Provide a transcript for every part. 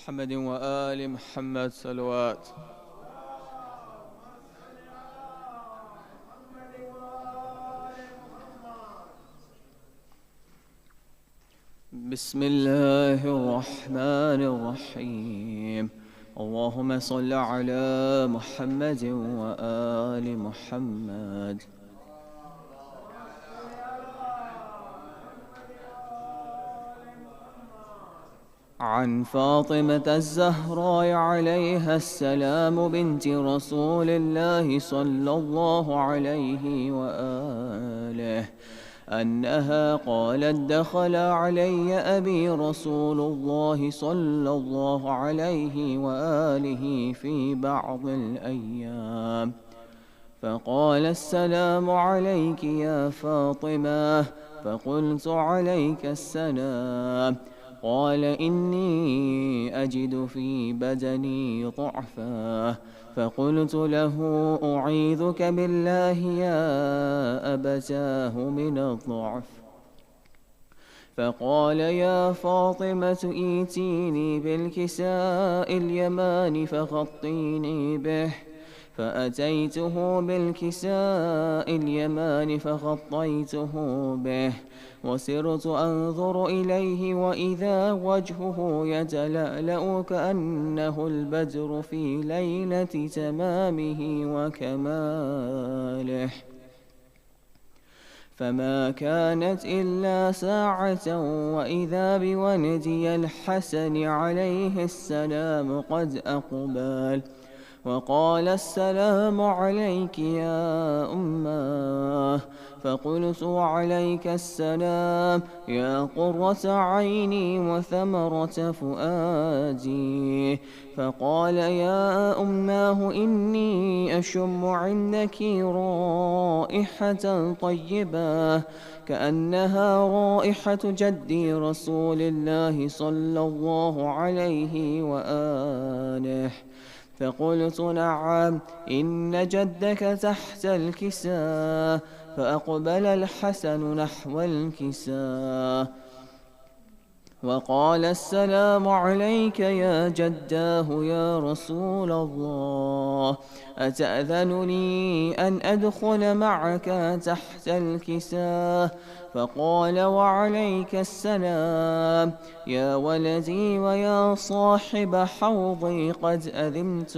محمد وآل محمد صلوات. بسم الله الرحمن الرحيم. اللهم صل على محمد وآل محمد. عن فاطمة الزهراء عليها السلام بنت رسول الله صلى الله عليه وآله أنها قالت: دخل علي أبي رسول الله صلى الله عليه وآله في بعض الأيام فقال: السلام عليك يا فاطمة. فقلت: عليك السلام. قال: إني أجد في بدني ضعفا. فقلت له: أعيذك بالله يا أبتاه من الضعف. فقال: يا فاطمة ائتيني بالكساء اليمان فغطيني به. فأتيته بالكساء اليمان فغطيته به، وسرت أنظر إليه وإذا وجهه يتلألأ كأنه البدر في ليلة تمامه وكماله. فما كانت إلا ساعة وإذا بولدي الحسن عليه السلام قد أقبل وقال: السلام عليك يا أماه. فقلت: وعليك السلام يا قرة عيني وثمرة فؤادي. فقال: يا أماه إني أشم عندك رائحة طيبة كأنها رائحة جدي رسول الله صلى الله عليه وآله. فقلت: نعم، إن جدك تحت الكساء. فأقبل الحسن نحو الكساء وقال: السلام عليك يا جداه يا رسول الله، أتأذن لي أن أدخل معك تحت الكساء؟ فقال: وعليك السلام يا ولدي ويا صاحب حوضي، قد أذنت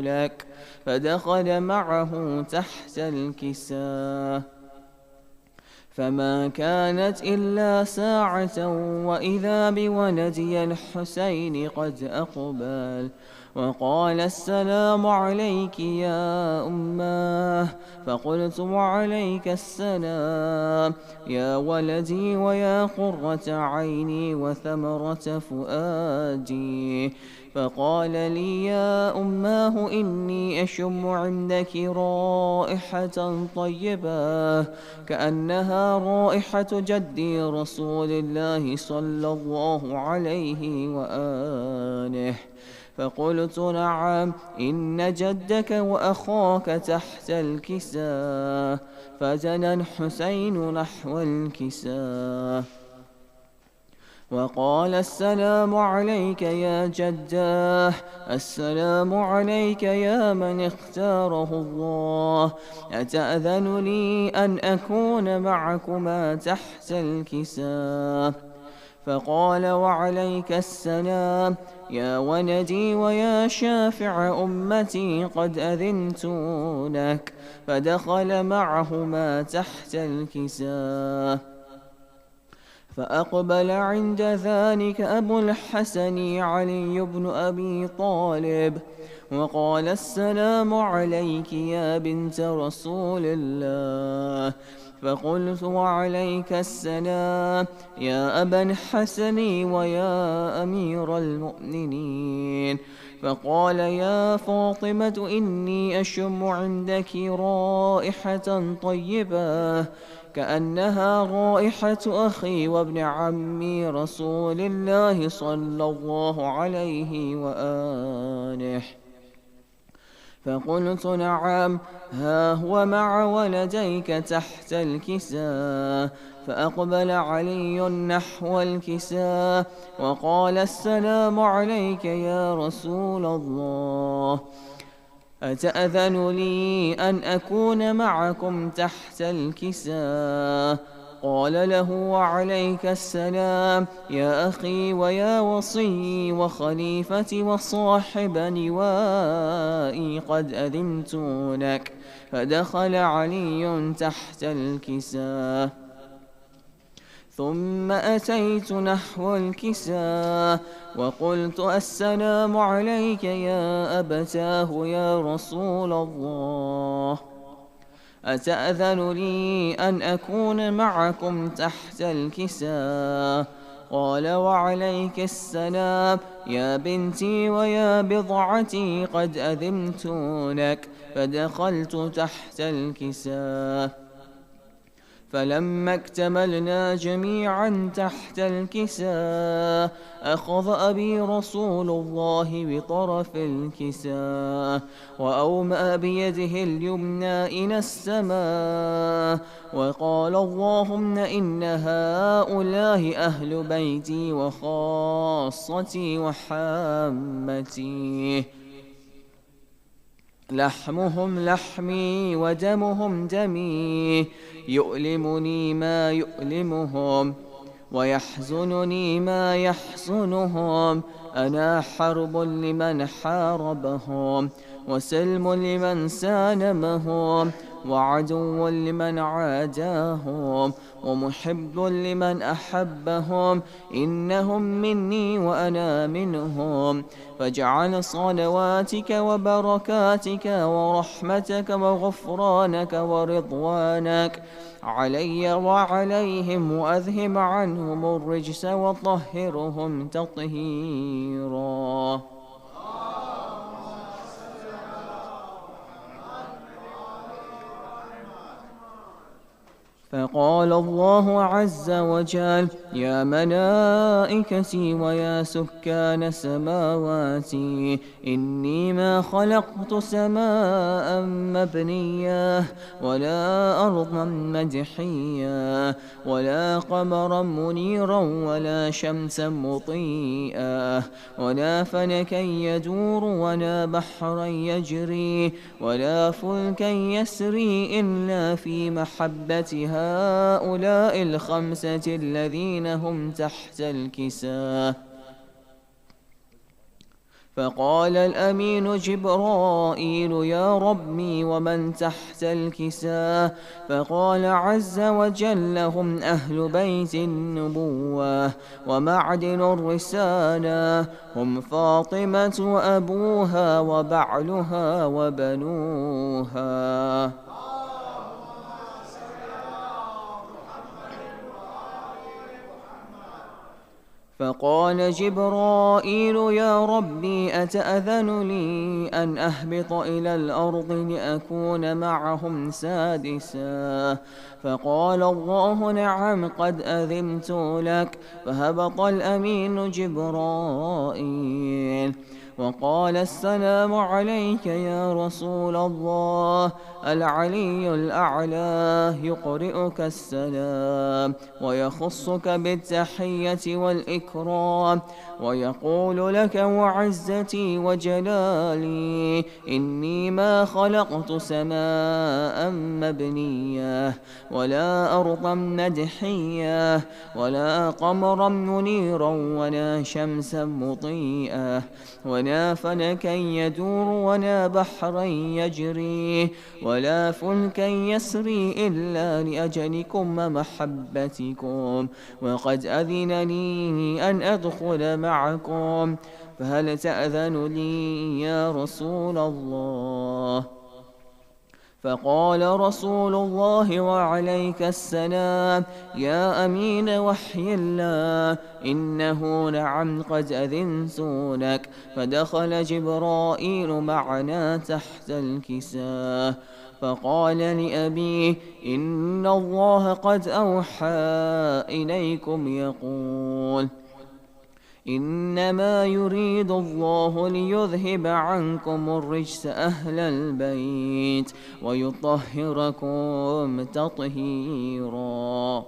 لك. فدخل معه تحت الكساء فما كانت إلا ساعة وإذا بولدي الحسين قد أقبل وقال: السلام عليك يا أماه. فقلت: وعليك السلام يا ولدي ويا قرة عيني وثمرة فؤادي. فقال لي: يا أماه إني أشم عندك رائحة طيبة كأنها رائحة جدي رسول الله صلى الله عليه وآله. فقلت: نعم، إن جدك وأخاك تحت الكساء. فجنى الحسين نحو الكساء وقال: السلام عليك يا جداه، السلام عليك يا من اختاره الله، أتأذن لي أن أكون معكما تحت الكساء؟ فقال: وعليك السلام يا ولدي ويا شافع أمتي، قد أذنت لك. فدخل معهما تحت الكساء فأقبل عند ذلك أبو الحسن علي بن أبي طالب وقال: السلام عليك يا بنت رسول الله. فقلت: وعليك السلام يا أبا الحسن ويا أمير المؤمنين. فقال: يا فاطمة إني أشم عندك رائحة طيبة كأنها رائحة أخي وابن عمي رسول الله صلى الله عليه وآله. فقلت نعم، ها هو مع ولديك تحت الكساء. فأقبل علي نحو الكساء وقال السلام عليك يا رسول الله، أتأذن لي أن أكون معكم تحت الكساء؟ قال له وعليك السلام يا أخي ويا وصي وخليفتي وصاحب نوائي، قد أذنت لك. فدخل علي تحت الكساء، ثم أتيت نحو الكساء وقلت السلام عليك يا أبتاه يا رسول الله، أتأذن لي أن أكون معكم تحت الكساء؟ قال وعليك السلام يا بنتي ويا بضعتي، قد أذنت لك. فدخلت تحت الكساء، فلما اكتملنا جميعا تحت الكساء أخذ أبي رسول الله بطرف الكساء وأومأ بيده اليمنى إلى السماء وقال اللهم إن هؤلاء أهل بيتي وخاصتي وحامتي، لحمهم لحمي ودمهم دمي، يؤلمني ما يؤلمهم ويحزنني ما يحزنهم. أنا حرب لمن حاربهم وسلم لمن سالمهم وعدو لمن عاداهم ومحب لمن أحبهم، إنهم مني وأنا منهم. فاجعل صلواتك وبركاتك ورحمتك وغفرانك ورضوانك علي وعليهم، وأذهب عنهم الرجس وطهرهم تطهيرا. فقال الله عز وجل يا ملائكتي ويا سكان سماواتي، إني ما خلقت سماء مبنية ولا أرضا مدحية ولا قمرا منيرا ولا شمسا مضيئة ولا فلكا يدور ولا بحرا يجري ولا فلكا يسري إلا في محبة هؤلاء الخمسة الذين هم تحت الكساء. فقال الأمين جبرائيل يا ربي ومن تحت الكساء؟ فقال عز وجل هم أهل بيت النبوة ومعدن الرسالة، هم فاطمة وأبوها وبعلها وبنوها. فقال جبرائيل يا ربي أتأذن لي أن أهبط إلى الأرض لأكون معهم سادسا؟ فقال الله نعم قد أذنت لك. فهبط الأمين جبرائيل وقال السلام عليك يا رسول الله. العلي الأعلى يقرئك السلام ويخصك بالتحية والإكرام ويقول لك وعزتي وجلالي إني ما خلقت سماء مبنية ولا أرضا مدحية ولا قمرا منيرا ولا شمسا مضيئة ولا فلكا يدور ولا بحرا يجري ولا فلكا يسري إلا لأجلكم ومحبتكم، وقد أذن لي أن أدخل معكم، فهل تأذن لي يا رسول الله؟ فقال رسول الله وعليك السلام يا أمين وحي الله إنه نعم قد أذنت لك. فدخل جبرائيل معنا تحت الكساء فقال لأبيه إن الله قد أوحى إليكم يقول إنما يريد الله ليذهب عنكم الرجس أهل البيت ويطهركم تطهيرا.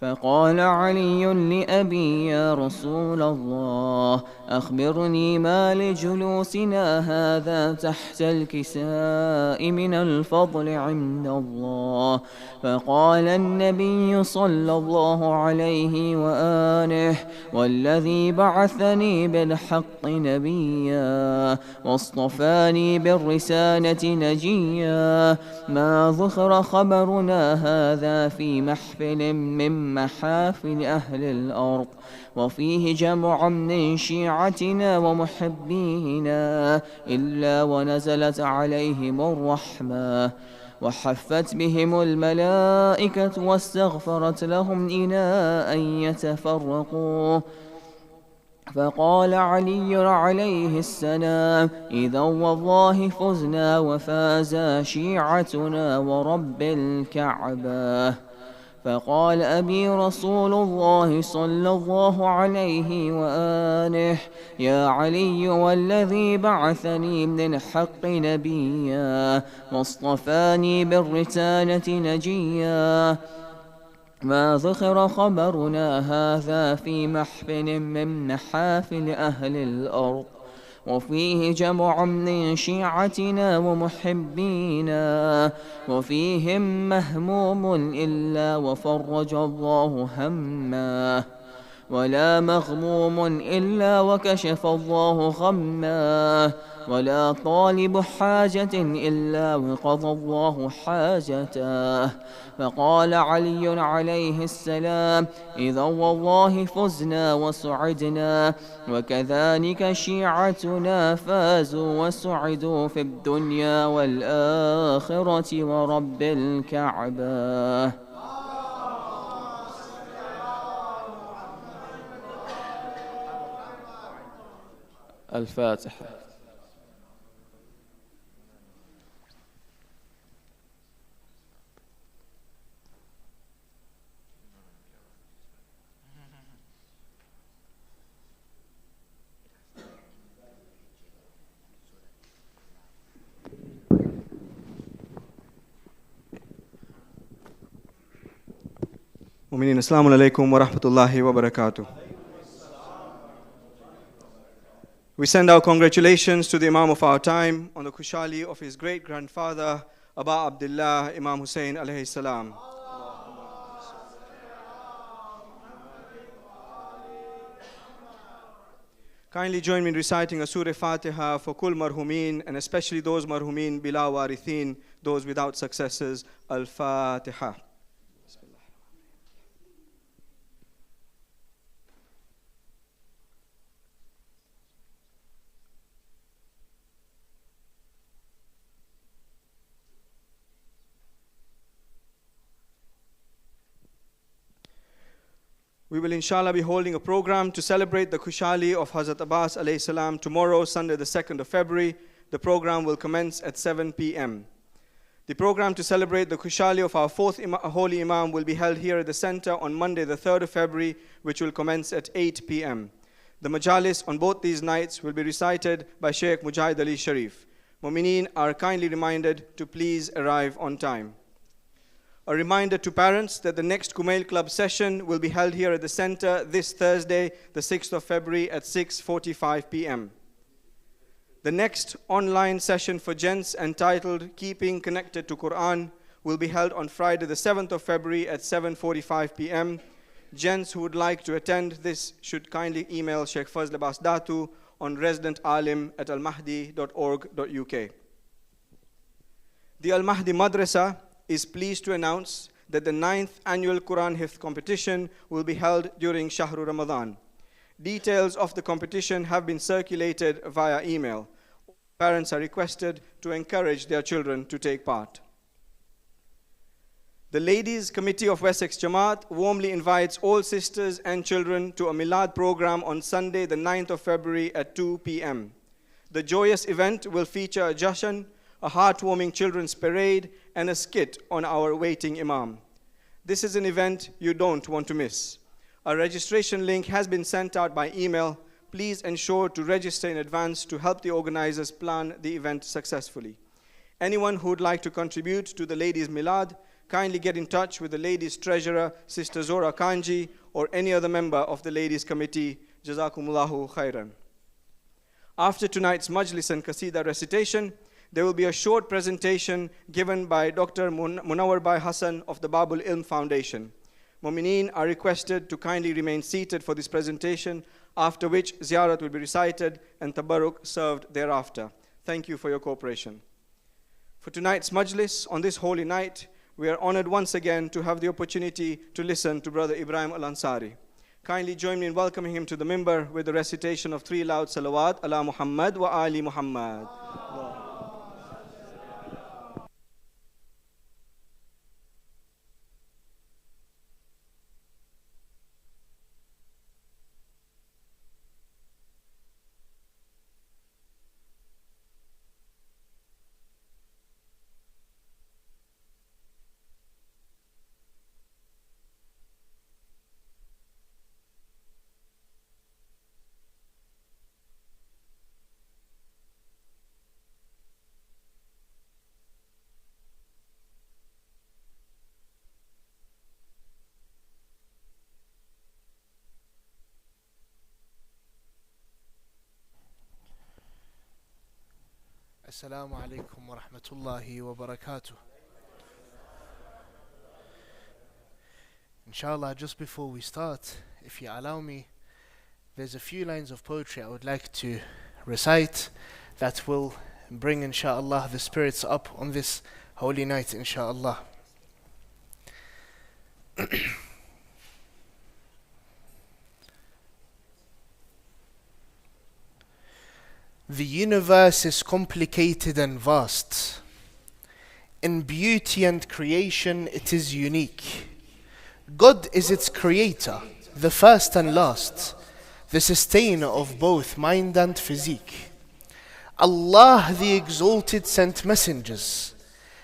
فقال علي لأبي: يا رسول الله، أخبرني ما لجلوسنا هذا تحت الكساء من الفضل عند الله. فقال النبي صلى الله عليه وآله: والذي بعثني بالحق نبيا واصطفاني بالرسالة نجيا، ما ذكر خبرنا هذا في محفل من محافل أهل الأرض، وفيه جمع من شيعتنا ومحبينا، إلا ونزلت عليهم الرحمة وحفت بهم الملائكة واستغفرت لهم إلى أن يتفرقوا. فقال علي عليه السلام: إذا والله فزنا وفاز شيعتنا ورب الكعبة. فقال أبي رسول الله صلى الله عليه وآله: يا علي، والذي بعثني من الحق نبيا واصطفاني بالرسالة نجيا، ما ذكر خبرنا هذا في محفل من محافل أهل الأرض، وفيه جمع من شيعتنا ومحبينا، وفيهم مهموم إلا وفرج الله همه، ولا مغموم إلا وكشف الله غمه، ولا طالب حاجة إلا وقضى الله حاجته. فقال علي عليه السلام: إذا والله فزنا وسعدنا، وكذلك شيعتنا فازوا وسعدوا في الدنيا والآخرة ورب الكعبة. الفاتحة. Mu'mineen, Assalamu alaikum wa rahmatullahi wa barakatuh. We send our congratulations to the Imam of our time on the Kushali of his great-grandfather, Aba Abdullah, Imam Husayn alayhi salam. Kindly join me in reciting a Surah Fatiha for Kul Marhumin, and especially those Marhumin Bila Warithin, those without successors. Al-Fatiha. We will inshallah be holding a program to celebrate the Kushali of Hazrat Abbas alayhi salam tomorrow, Sunday the 2nd of February. The program will commence at 7 p.m. The program to celebrate the Kushali of our fourth Holy Imam will be held here at the center on Monday the 3rd of February, which will commence at 8 p.m. The majalis on both these nights will be recited by Sheikh Mujahid Ali Sharif. Mu'mineen are kindly reminded to please arrive on time. A reminder to parents that the next Kumail Club session will be held here at the center this Thursday, the 6th of February at 6:45 p.m. The next online session for gents entitled Keeping Connected to Quran will be held on Friday, the 7th of February at 7:45 p.m. Gents who would like to attend this should kindly email Sheikh Fazl Abbas Datu on residentalim@almahdi.org.uk. The Al-Mahdi Madrasa is pleased to announce that the 9th annual Quran Hifz competition will be held during Shahru Ramadan. Details of the competition have been circulated via email. Parents are requested to encourage their children to take part. The Ladies Committee of Wessex Jamaat warmly invites all sisters and children to a Milad program on Sunday, the 9th of February at 2 p.m. The joyous event will feature a jashan a heartwarming children's parade, and a skit on our waiting Imam. This is an event you don't want to miss. A registration link has been sent out by email. Please ensure to register in advance to help the organizers plan the event successfully. Anyone who would like to contribute to the Ladies' Milad, kindly get in touch with the Ladies' Treasurer, Sister Zora Kanji, or any other member of the Ladies' Committee. Jazakumullahu khairan. After tonight's Majlis and Qasida recitation, there will be a short presentation given by Dr. Munawar Bhai Hassan of the Babul Ilm Foundation. Mu'mineen are requested to kindly remain seated for this presentation, after which ziyarat will be recited and tabarruk served thereafter. Thank you for your cooperation. For tonight's Majlis, on this holy night, we are honored once again to have the opportunity to listen to Brother Ibraheim Al-Ansari. Kindly join me in welcoming him to the mimbar with the recitation of 3 loud salawat ala Muhammad wa ali Muhammad. Assalamu alaikum wa rahmatullahi wa barakatuh. Inshallah, just before we start, if you allow me, there's a few lines of poetry I would like to recite that will bring, inshallah, the spirits up on this holy night, inshallah. The universe is complicated and vast. In beauty and creation, it is unique. God is its creator, the first and last, the sustainer of both mind and physique. Allah the Exalted sent messengers.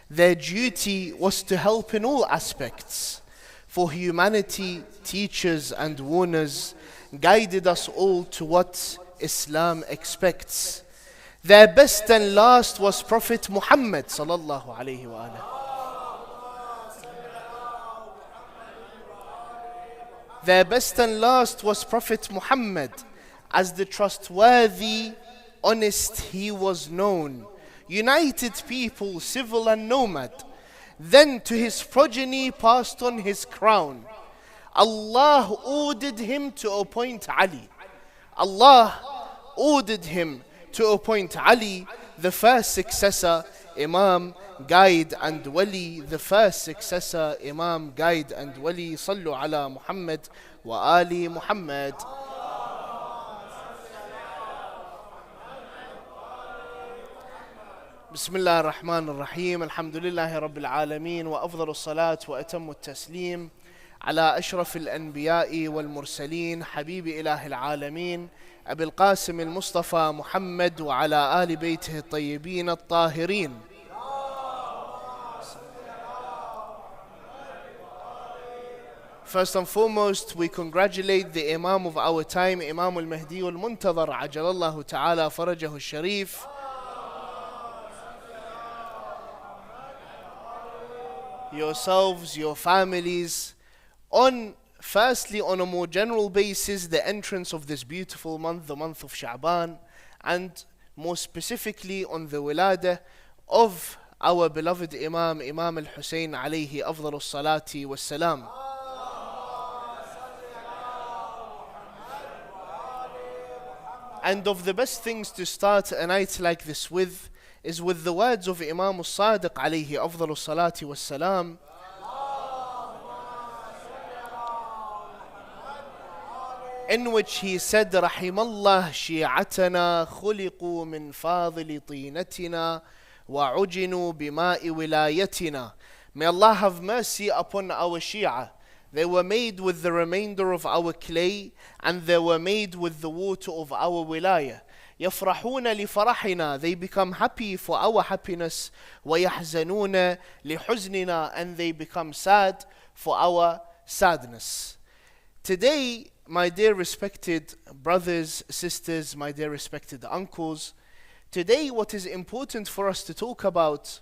Their duty was to help in all aspects. For humanity, teachers and warners guided us all to what Islam expects. Their best and last was Prophet Muhammad sallallahu alayhi wa alayhi. Their best and last was Prophet Muhammad. As the trustworthy, honest he was known. United people, civil and nomad. Then to his progeny passed on his crown. Allah ordered him to appoint Ali. Allah ordered him to appoint Ali, the first successor, Imam, guide and wali, the first successor, Imam, guide and wali. Sallu ala Muhammad wa ali Muhammad. بسم الله الرحمن الرحيم الحمد لله رب العالمين وأفضل الصلاة وأتم التسليم على أشرف الأنبياء والمرسلين حبيب إله العالمين أبي القاسم المصطفى محمد وعلى آل بيته الطيبين الطاهرين. First and foremost, we congratulate the Imam of our time, Imam al-Mahdi al-Muntazar, Ajalallahu Ta'ala Farajahu al-Sharif. Yourselves, your families, firstly, on a more general basis, the entrance of this beautiful month, the month of Sha'ban, and more specifically on the Wiladat of our beloved Imam, Imam Husayn alayhi afdalus salati was salam. And of the best things to start a night like this with is with the words of Imam al-Sadiq alayhi afdalus salati was salam. In which he said, Rahimallah shi'atana khuliqu min fadili tinatina wa ujinu bima'i wilayatina. May Allah have mercy upon our Shia. They were made with the remainder of our clay, and they were made with the water of our wilayah. يفرحون لفرحنا, they become happy for our happiness. ويحزنون لحزننا, and they become sad for our sadness. Today, my dear respected brothers, sisters, my dear respected uncles, today what is important for us to talk about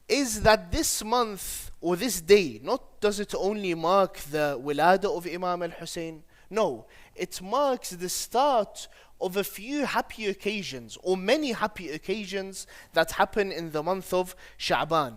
is that this month or this day, not does it only mark the Wiladat of Imam Al-Husayn, no, it marks the start of a few happy occasions or many happy occasions that happen in the month of Sha'ban.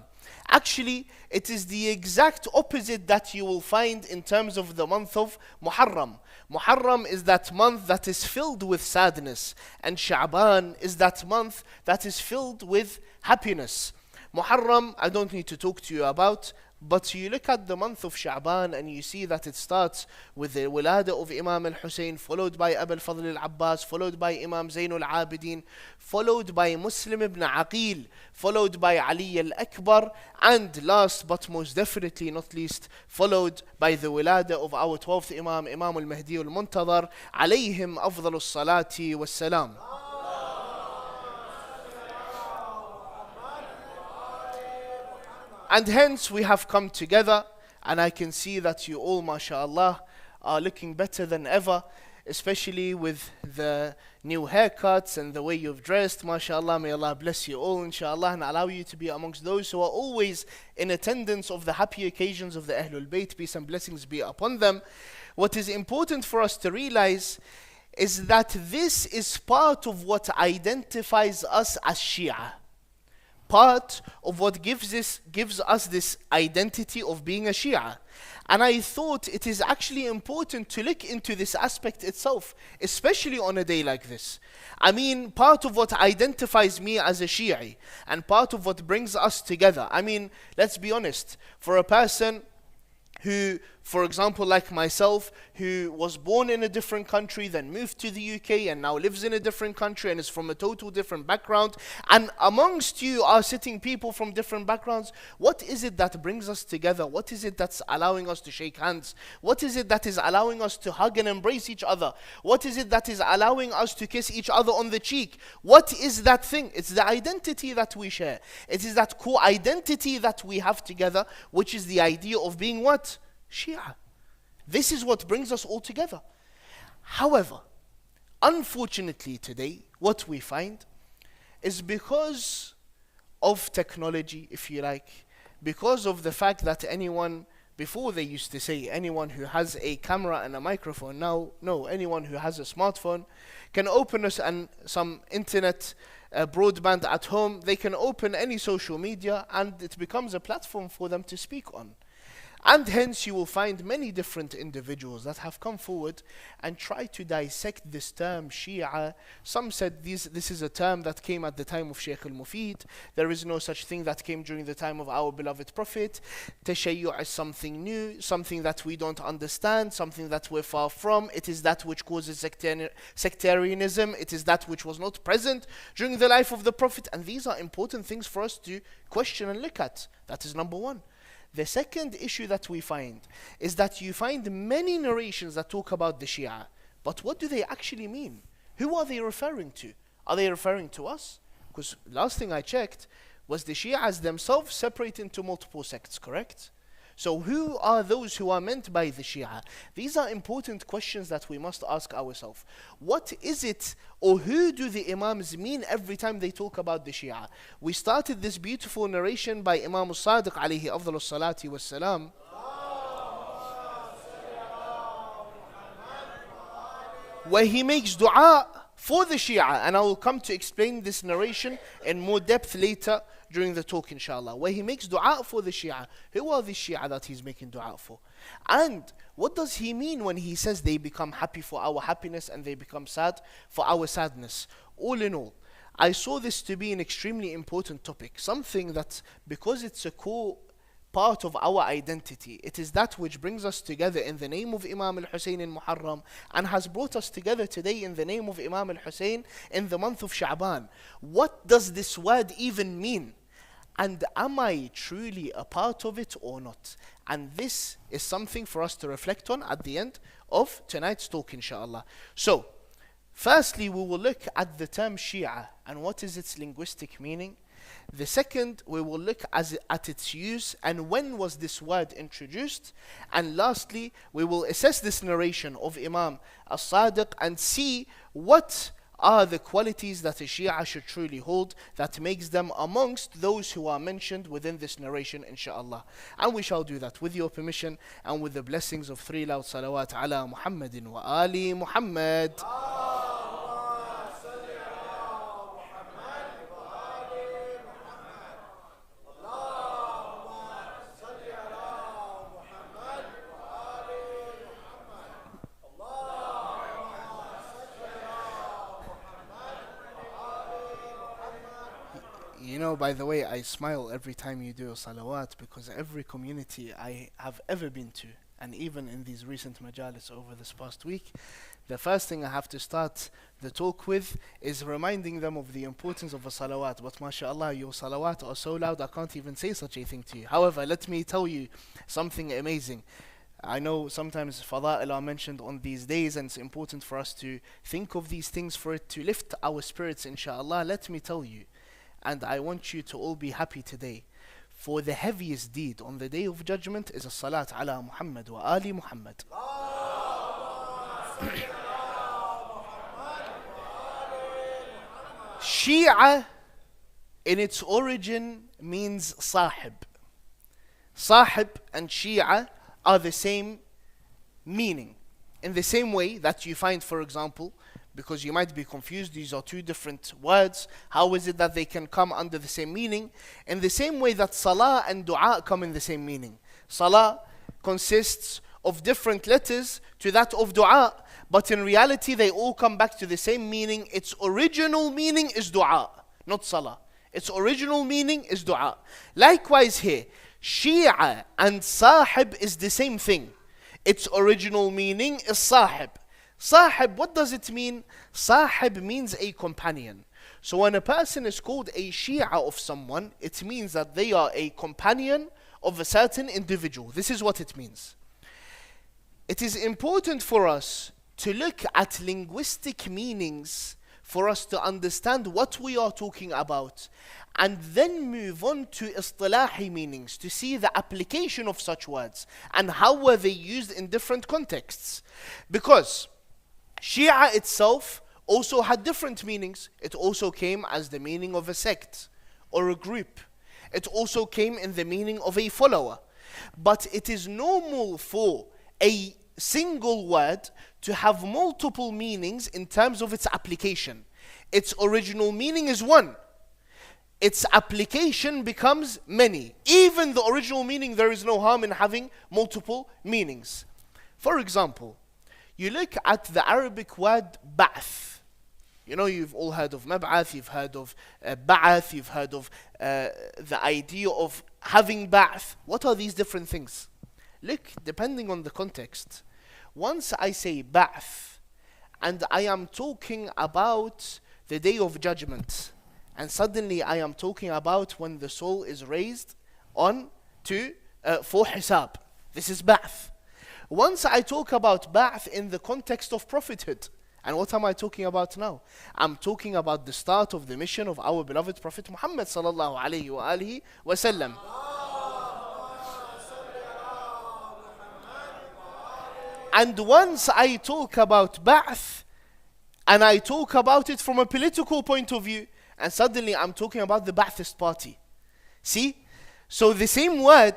Actually, it is the exact opposite that you will find in terms of the month of Muharram. Muharram is that month that is filled with sadness, and Sha'ban is that month that is filled with happiness. Muharram, I don't need to talk to you about, but you look at the month of Sha'ban and you see that it starts with the Wiladat of Imam Al-Husayn, followed by Abu al-Fadl al-Abbas, followed by Imam Zayn al-Abidin, followed by Muslim ibn Aqil, followed by Ali al-Akbar, and last but most definitely not least, followed by the Wiladat of our 12th Imam, Imam al-Mahdi al-Muntadhar, alayhim afdal as-salati was-salam. And hence we have come together, and I can see that you all, mashallah, are looking better than ever, especially with the new haircuts and the way you've dressed. Mashallah, may Allah bless you all, inshallah, and allow you to be amongst those who are always in attendance of the happy occasions of the Ahlul Bayt. Peace and blessings be upon them. What is important for us to realize is that this is part of what identifies us as Shia. Part of what gives us this identity of being a Shia. And I thought it is actually important to look into this aspect itself, especially on a day like this. I mean, part of what identifies me as a Shi'i, and part of what brings us together. I mean, let's be honest, for a person who, for example, like myself, who was born in a different country, then moved to the UK and now lives in a different country and is from a total different background, and amongst you are sitting people from different backgrounds, what is it that brings us together? What is it that's allowing us to shake hands? What is it that is allowing us to hug and embrace each other? What is it that is allowing us to kiss each other on the cheek? What is that thing? It's the identity that we share. It is that core identity that we have together, which is the idea of being what? Shia. This is what brings us all together. However, unfortunately today, what we find is because of technology, if you like, because of the fact that anyone, before they used to say anyone who has a camera and a microphone, now, no, anyone who has a smartphone can open us and some internet broadband at home, they can open any social media and it becomes a platform for them to speak on. And hence you will find many different individuals that have come forward and try to dissect this term Shia. Some said this is a term that came at the time of Shaykh al-Mufid. There is no such thing that came during the time of our beloved Prophet. Tashayyu' is something new, something that we don't understand, something that we're far from. It is that which causes sectarianism. It is that which was not present during the life of the Prophet. And these are important things for us to question and look at. That is number one. The second issue that we find is that you find many narrations that talk about the Shia. But what do they actually mean? Who are they referring to? Are they referring to us? Because last thing I checked was the Shias themselves separate into multiple sects, correct? So who are those who are meant by the Shia? These are important questions that we must ask ourselves. What is it, or who do the Imams mean every time they talk about the Shia? We started this beautiful narration by Imam Sadiq alayhi afdal as-salati was-salam, where he makes dua for the Shia, and I will come to explain this narration in more depth later during the talk, inshallah, where he makes dua for the Shia. Who are the Shia that he's making dua for? And what does he mean when he says they become happy for our happiness and they become sad for our sadness? All in all, I saw this to be an extremely important topic, something that, because it's a core part of our identity, it is that which brings us together in the name of Imam al-Husayn in Muharram, and has brought us together today in the name of Imam al-Husayn in the month of Sha'ban. What does this word even mean? And am I truly a part of it or not? And this is something for us to reflect on at the end of tonight's talk, inshallah. So, Firstly, we will look at the term Shia and what is its linguistic meaning. The second, we will look at its use and when was this word introduced. And lastly, we will assess this narration of Imam As-Sadiq and see what are the qualities that a Shia should truly hold that makes them amongst those who are mentioned within this narration, inshaAllah. And we shall do that with your permission and with the blessings of 3 loud salawat ala Muhammadin wa ali Muhammad. You know, by the way, I smile every time you do a salawat because every community I have ever been to, and even in these recent majalis over this past week, the first thing I have to start the talk with is reminding them of the importance of a salawat. But mashallah, your salawat are so loud I can't even say such a thing to you. However, let me tell you something amazing. I know sometimes fada'il are mentioned on these days and it's important for us to think of these things for it to lift our spirits, inshallah. Let me tell you, and I want you to all be happy today, for the heaviest deed on the day of judgment is a salat ala Muhammad wa ali Muhammad. Shia in its origin means sahib. Sahib and Shia are the same meaning. In the same way that you find, for example, because you might be confused, these are two different words. How is it that they can come under the same meaning? In the same way that salah and dua come in the same meaning. Salah consists of different letters to that of dua, but in reality they all come back to the same meaning. Its original meaning is dua, not salah. Its original meaning is dua. Likewise here, Shia and sahib is the same thing. Its original meaning is sahib. Sahib, what does it mean? Sahib means a companion. So when a person is called a Shia of someone, it means that they are a companion of a certain individual. This is what it means. It is important for us to look at linguistic meanings for us to understand what we are talking about, and then move on to istilahi meanings to see the application of such words and how were they used in different contexts. Because Shia itself also had different meanings. It also came as the meaning of a sect or a group. It also came in the meaning of a follower. But it is normal for a single word to have multiple meanings in terms of its application. Its original meaning is one. Its application becomes many. Even the original meaning, there is no harm in having multiple meanings. For example, you look at the Arabic word ba'ath. You know, you've all heard of mab'ath, you've heard of ba'ath, you've heard of the idea of having ba'ath. What are these different things? Look, depending on the context. Once I say ba'ath, and I am talking about the day of judgment, and suddenly I am talking about when the soul is raised on to for hisab. This is ba'ath. Once I talk about ba'ath in the context of prophethood, and what am I talking about now? I'm talking about the start of the mission of our beloved Prophet Muhammad sallallahu alayhi wa alihi wa sallam. And once I talk about ba'ath, and I talk about it from a political point of view, and suddenly I'm talking about the Ba'athist party. See? So the same word,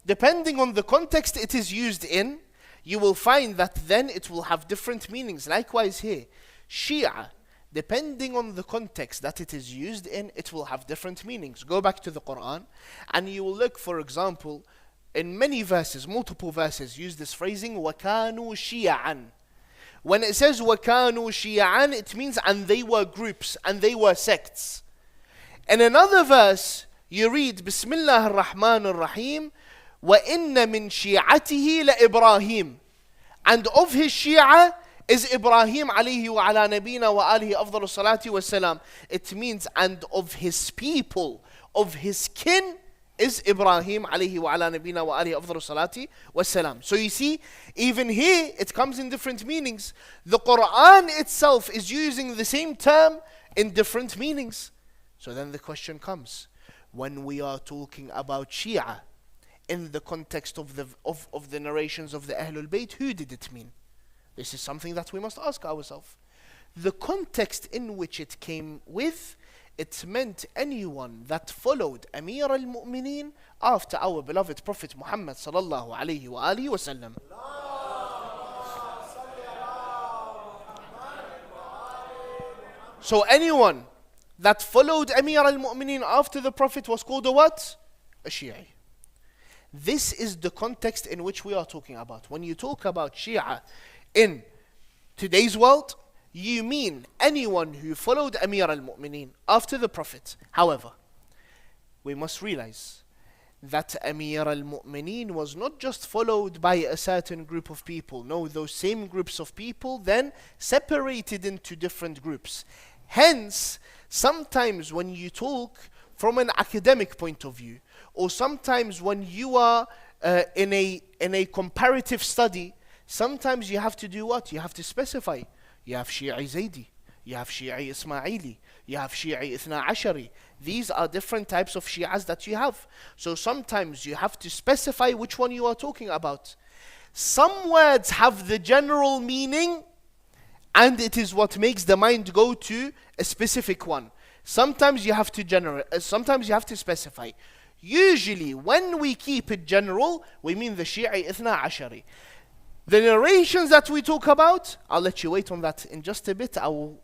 depending on the context it is used in, you will find that then it will have different meanings. Likewise here, Shia, depending on the context that it is used in, it will have different meanings. Go back to the Quran, and you will look, for example, in many verses, multiple verses, use this phrasing, وَكَانُوا شِيَعًا. When it says وَكَانُوا شِيَعًا, it means and they were groups, and they were sects. In another verse, you read بسم الله الرحمن الرحيم وَإِنَّ مِنْ شِيعَتِهِ لَإِبْرَاهِيمَ. And of his Shia is Ibrahim alayhi wa ala nabina wa alihi afdalu salati wa salam. It means and of his people, of his kin is Ibrahim alayhi wa ala nabina wa alihi afdalu salati wassalam. So you see, even here it comes in different meanings. The Quran itself is using the same term in different meanings. So then the question comes, when we are talking about Shia in the context of the narrations of the Ahlul Bayt, who did it mean? This is something that we must ask ourselves. The context in which it came with, it meant anyone that followed Amir al-Mu'mineen after our beloved Prophet Muhammad sallallahu alayhi wa alihi wa sallam. So anyone that followed Amir al-Mu'mineen after the Prophet was called a what? A Shi'i. This is the context in which we are talking about. When you talk about Shia in today's world, you mean anyone who followed Amir al-Mu'mineen after the Prophet. However, we must realize that Amir al-Mu'mineen was not just followed by a certain group of people. No, those same groups of people then separated into different groups. Hence, sometimes when you talk from an academic point of view, or sometimes when you are in a comparative study, sometimes you have to do what? You have to specify. You have Shi'i Zaydi, you have Shi'i Ismaili, you have Shi'i Ithna Ashari. These are different types of Shi'as that you have. So sometimes you have to specify which one you are talking about. Some words have the general meaning, and it is what makes the mind go to a specific one. Sometimes you have to sometimes you have to specify. Usually, when we keep it general, we mean the Shi'i Ithna Ashari. The narrations that we talk about, I'll let you wait on that in just a bit. I will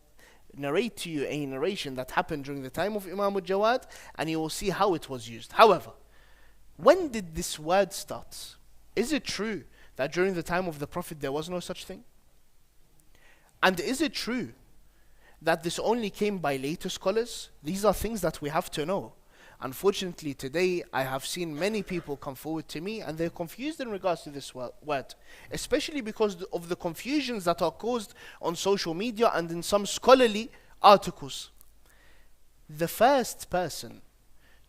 narrate to you a narration that happened during the time of Imam al-Jawad, and you will see how it was used. However, when did this word start? Is it true that during the time of the Prophet there was no such thing? And is it true that this only came by later scholars? These are things that we have to know. Unfortunately, today I have seen many people come forward to me and they're confused in regards to this word, especially because of the confusions that are caused on social media and in some scholarly articles. The first person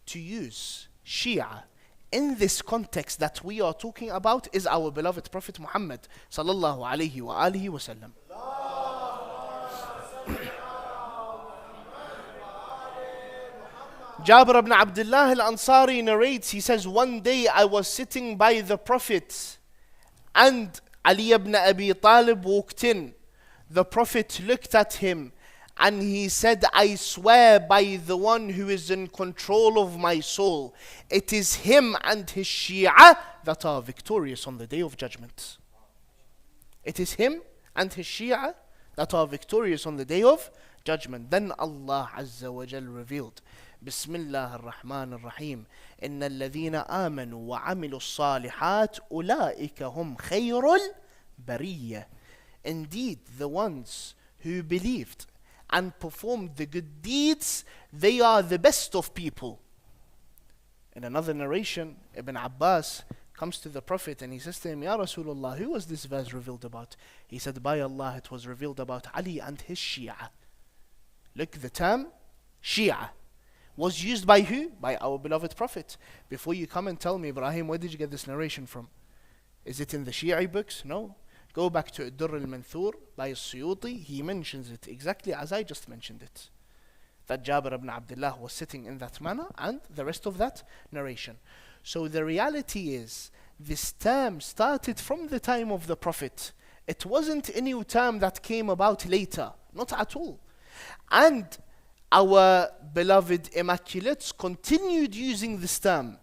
to use Shia in this context that we are talking about is our beloved Prophet Muhammad sallallahu alayhi wa alihi wa sallam. Jabir ibn Abdullah Al-Ansari narrates, he says, one day I was sitting by the Prophet and Ali ibn Abi Talib walked in. The Prophet looked at him and he said, I swear by the one who is in control of my soul, it is him and his Shia that are victorious on the day of judgment. It is him and his Shia that are victorious on the day of judgment. Then Allah Azza wa Jal revealed, بسم الله الرحمن الرحيم إن الذين آمنوا وعملوا الصالحات أولئك هم خير البرية. Indeed, the ones who believed and performed the good deeds, they are the best of people. In another narration, Ibn Abbas comes to the Prophet and he says to him, Ya Rasulullah, who was this verse revealed about? He said, by Allah, it was revealed about Ali and his Shia. Look, the term Shia was used by who? By our beloved Prophet. Before you come and tell me, Ibrahim, where did you get this narration from? Is it in the Shi'i books? No. Go back to Ad-Durr al-Manthur by As-Suyuti. He mentions it exactly as I just mentioned it. That Jabir ibn Abdullah was sitting in that manner and the rest of that narration. So the reality is, this term started from the time of the Prophet. It wasn't a new term that came about later. Not at all. And our beloved Immaculates continued using this term.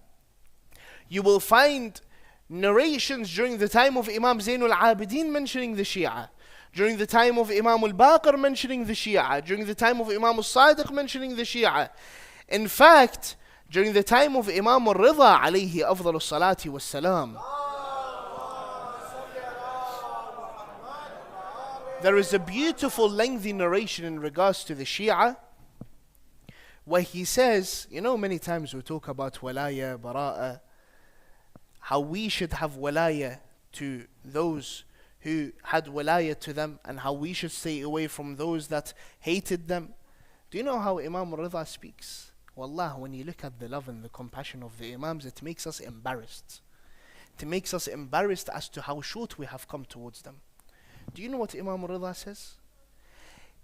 You will find narrations during the time of Imam Zainul Abidin mentioning the Shia, during the time of Imam al-Baqir mentioning the Shia, during the time of Imam al-Sadiq mentioning the Shia. In fact, during the time of Imam al-Rida alayhi afdalu salati was salam, there is a beautiful lengthy narration in regards to the Shia, where he says, you know, many times we talk about walaya, bara'a, how we should have walaya to those who had walaya to them, and how we should stay away from those that hated them. Do you know how Imam Rida speaks? Wallah, when you look at the love and the compassion of the Imams, it makes us embarrassed. It makes us embarrassed as to how short we have come towards them. Do you know what Imam Rida says?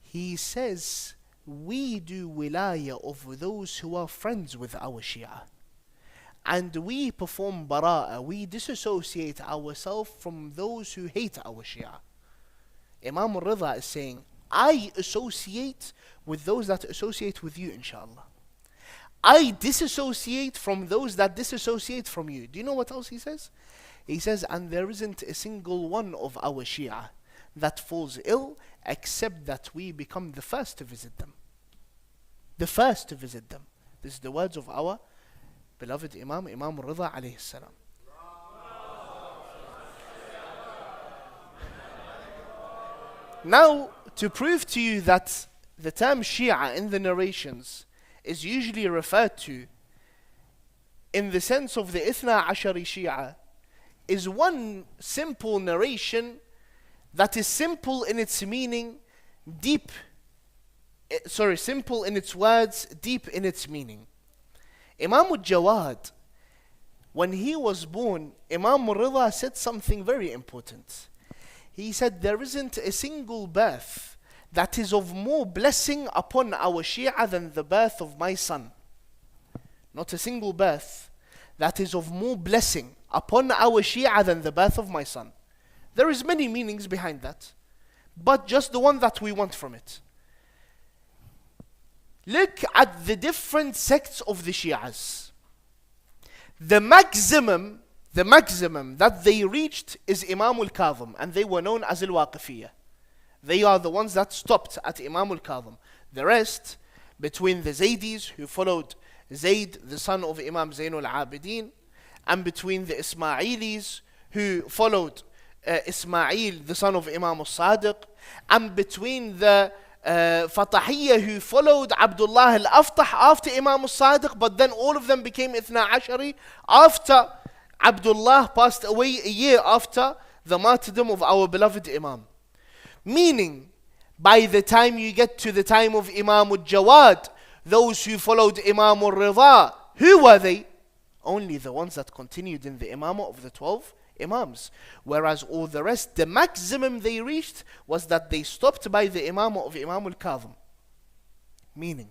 He says, we do wilayah of those who are friends with our Shia. And we perform bara'ah, we disassociate ourselves from those who hate our Shia. Imam Rida is saying, I associate with those that associate with you, inshallah. I disassociate from those that disassociate from you. Do you know what else he says? He says, and there isn't a single one of our Shia that falls ill except that we become the first to visit them. The first to visit them. This is the words of our beloved Imam Rida alayhi salam. Now, to prove to you that the term Shia in the narrations is usually referred to in the sense of the Ithna Ashari Shia, is one simple narration that is simple in its meaning, simple in its words, deep in its meaning. Imam al-Jawad, when he was born, Imam Rida said something very important. He said, there isn't a single birth that is of more blessing upon our Shia than the birth of my son. Not a single birth that is of more blessing upon our Shia than the birth of my son. There is many meanings behind that, but just the one that we want from it. Look at the different sects of the Shias. The maximum that they reached is Imam al-Kadhim, and they were known as al-Waqifiyya. They are the ones that stopped at Imam al-Kadhim. The rest, between the Zaydis who followed Zayd, the son of Imam Zayn al-Abidin, and between the Ismailis who followed Ismail, the son of Imam al-Sadiq, and between the Fatahiyya who followed Abdullah al-Aftah after Imam al-Sadiq, but then all of them became Ithna Ashari after Abdullah passed away a year after the martyrdom of our beloved Imam. Meaning, by the time you get to the time of Imam al-Jawad, those who followed Imam al-Rida, who were they? Only the ones that continued in the Imamah of the 12 Imams. Whereas all the rest, the maximum they reached was that they stopped by the Imamah of Imam al-Kadhim. Meaning,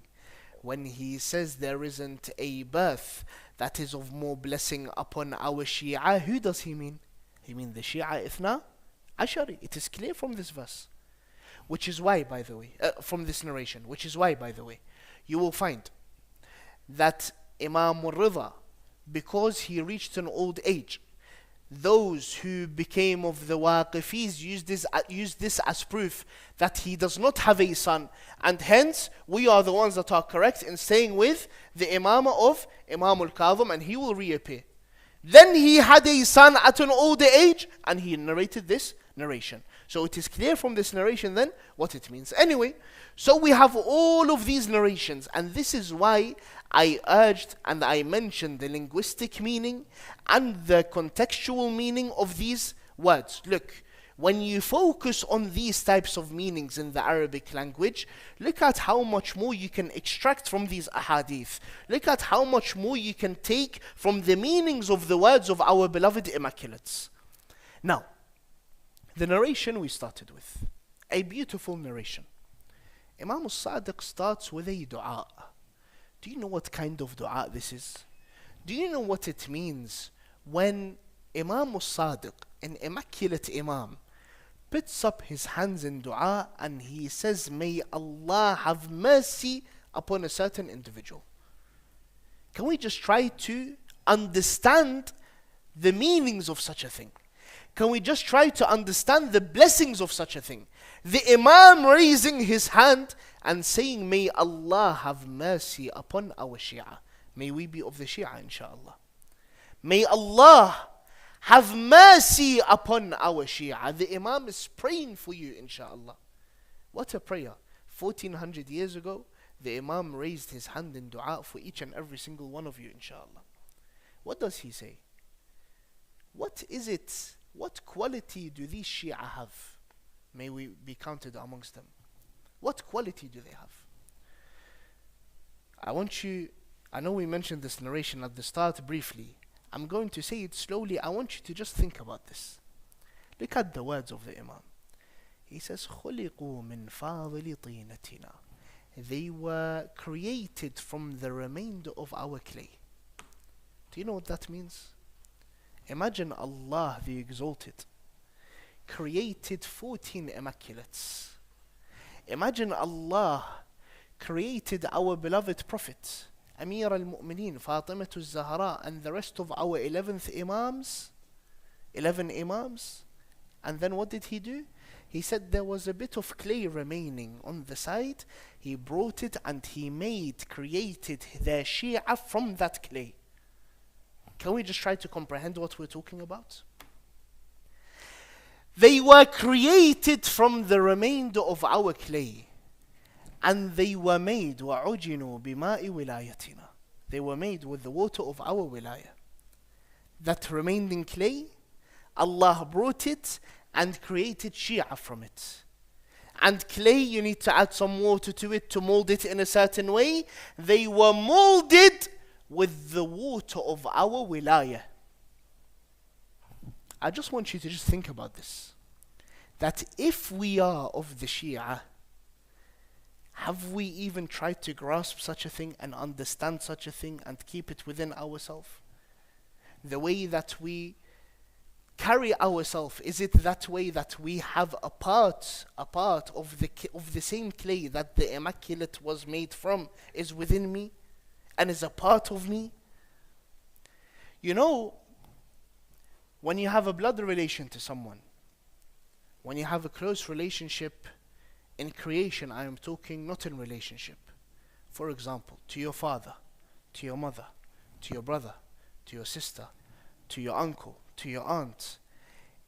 when he says there isn't a birth that is of more blessing upon our Shia, who does he mean? He means the Shia Ithna Ashari. It is clear from this verse. Which is why, by the way, from this narration, which is why, by the way, you will find that Imam al-Rida, because he reached an old age, those who became of the Waqifis use this as proof that he does not have a son, and hence we are the ones that are correct in staying with the Imamah of Imam al-Kadhim, and he will reappear. Then he had a son at an older age, and he narrated this narration. So it is clear from this narration then what it means. Anyway, so we have all of these narrations, and this is why I urged and I mentioned the linguistic meaning and the contextual meaning of these words. Look, when you focus on these types of meanings in the Arabic language, look at how much more you can extract from these ahadith. Look at how much more you can take from the meanings of the words of our beloved Immaculates. Now, the narration we started with, a beautiful narration. Imam al-Sadiq starts with a dua. Do you know what kind of dua this is? Do you know what it means when Imam al-Sadiq, an immaculate Imam, puts up his hands in dua and he says, may Allah have mercy upon a certain individual? Can we just try to understand the meanings of such a thing? Can we just try to understand the blessings of such a thing? The Imam raising his hand and saying, may Allah have mercy upon our Shia. May we be of the Shia, inshallah. May Allah have mercy upon our Shia. The Imam is praying for you, inshallah. What a prayer. 1400 years ago, the Imam raised his hand in dua for each and every single one of you, inshallah. What does he say? What is it? What quality do these Shia have? May we be counted amongst them. What quality do they have? I want you I know we mentioned this narration at the start briefly. I'm going to say it slowly. I want you to just think about this. Look at the words of the Imam. He says, خُلِقُوا مِنْ فَاضِلِ طِينَتِنَا. They were created from the remainder of our clay. Do you know what that means? Imagine Allah the Exalted created 14 Immaculates. Imagine Allah created our beloved Prophet, Amir al-Mu'mineen, Fatimah al-Zahra, and the rest of our 11 Imams. And then what did he do? He said there was a bit of clay remaining on the side. He brought it and he created their Shia from that clay. Can we just try to comprehend what we're talking about? They were created from the remainder of our clay. And they were made, وَعُجِنُوا بِمَاءِ وِلَايَتِنَا. They were made with the water of our wilayah. That remaining clay, Allah brought it and created Shia from it. And clay, you need to add some water to it to mold it in a certain way. They were molded with the water of our wilayah. I just want you to just think about this. That if we are of the Shia, have we even tried to grasp such a thing and understand such a thing and keep it within ourselves? The way that we carry ourselves, is it that way that we have a part of the same clay that the Immaculate was made from is within me and is a part of me? You know, when you have a blood relation to someone, when you have a close relationship in creation, I am talking not in relationship. For example, to your father, to your mother, to your brother, to your sister, to your uncle, to your aunt.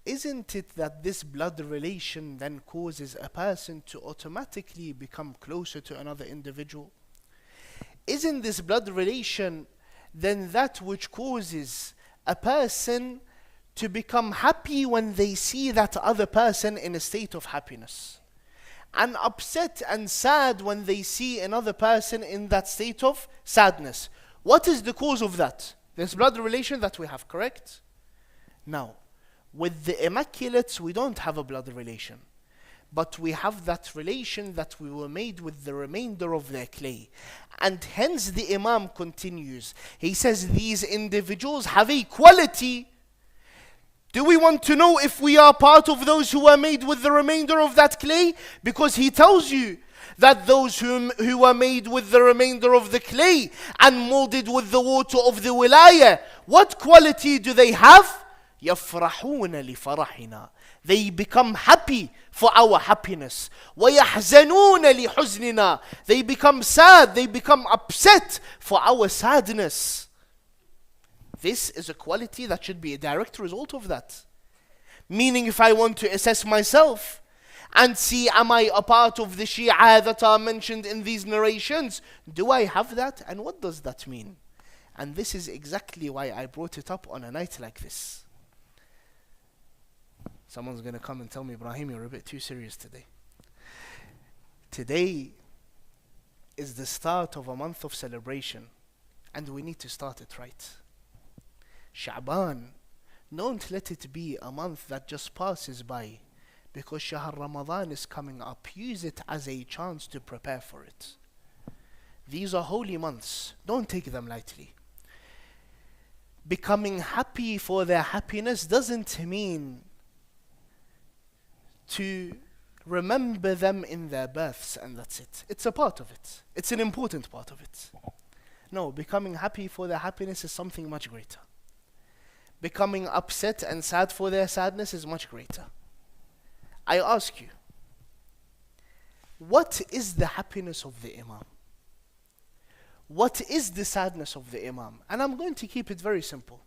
Isn't it that this blood relation then causes a person to automatically become closer to another individual? Isn't this blood relation then that which causes a person to become happy when they see that other person in a state of happiness, and upset and sad when they see another person in that state of sadness? What is the cause of that? This blood relation that we have, correct? Now, with the Immaculates, we don't have a blood relation, but we have that relation that we were made with the remainder of their clay. And hence the Imam continues. He says these individuals have a quality. Do we want to know if we are part of those who are made with the remainder of that clay? Because he tells you that those who are made with the remainder of the clay and molded with the water of the wilayah, what quality do they have? يَفْرَحُونَ لِفَرَحِنَا. They become happy for our happiness. وَيَحْزَنُونَ لِحُزْنِنَا. They become sad, they become upset for our sadness. This is a quality that should be a direct result of that. Meaning, if I want to assess myself and see, am I a part of the Shia that are mentioned in these narrations? Do I have that? And what does that mean? And this is exactly why I brought it up on a night like this. Someone's going to come and tell me, Ibrahim, you're a bit too serious today. Today is the start of a month of celebration, and we need to start it right. Sha'ban, don't let it be a month that just passes by, because Shahr Ramadan is coming up. Use it as a chance to prepare for it. These are holy months. Don't take them lightly. Becoming happy for their happiness doesn't mean to remember them in their births and that's it. It's a part of it. It's an important part of it. No, becoming happy for their happiness is something much greater. Becoming upset and sad for their sadness is much greater. I ask you, what is the happiness of the Imam? What is the sadness of the Imam? And I'm going to keep it very simple.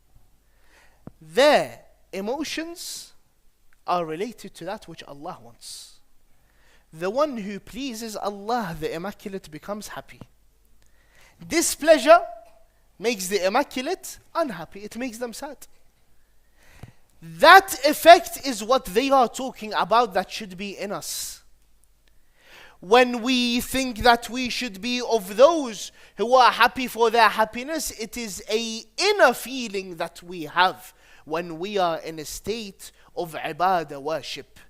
Their emotions are related to that which Allah wants. The one who pleases Allah, the Immaculate, becomes happy. Displeasure makes the Immaculate unhappy. It makes them sad. That effect is what they are talking about that should be in us. when we think that we should be of those who are happy for their happiness, it is an inner feeling that we have when we are in a state of ibadah, worship.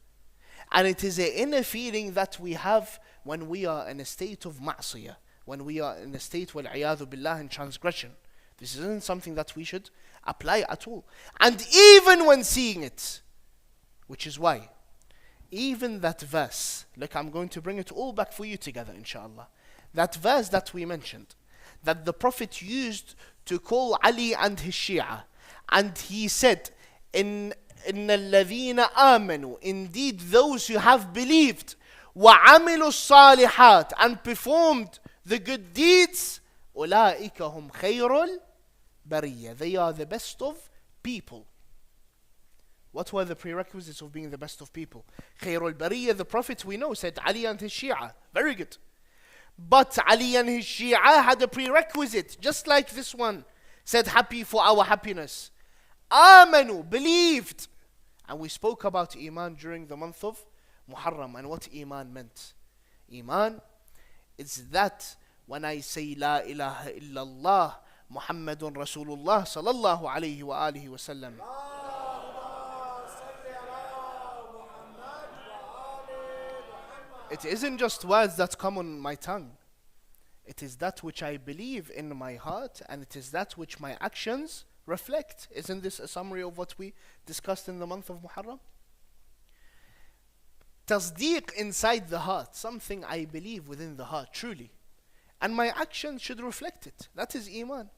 And it is an inner feeling that we have when we are in a state of ma'siyah, when we are in a state, wal-'iyadhu billah, in transgression. This isn't something that we should apply at all. And even when seeing it, which is why, even that verse, look, I'm going to bring it all back for you together, inshallah. That verse that we mentioned, that the Prophet used to call Ali and his Shia, and he said, إِنَّ الَّذِينَ آمَنُوا, indeed those who have believed, وَعَمِلُوا الصَّالِحَاتِ, and performed the good deeds, أُولَٰئِكَ هُمْ خَيْرُ الْبَرِيَّةِ, they are the best of people. What were the prerequisites of being the best of people? Khairul Bariyah, the Prophet we know, said Ali and his Shia. Very good. But Ali and his Shia had a prerequisite, just like this one said, happy for our happiness. Amanu, believed. And we spoke about Iman during the month of Muharram and what Iman meant. Iman is that when I say La ilaha illallah Muhammadun Rasulullah sallallahu alayhi wa alihi wa sallam, it isn't just words that come on my tongue. It is that which I believe in my heart, and it is that which my actions reflect. Isn't this a summary of what we discussed in the month of Muharram? Tasdeeq inside the heart, something I believe within the heart, truly. And my actions should reflect it. That is Iman.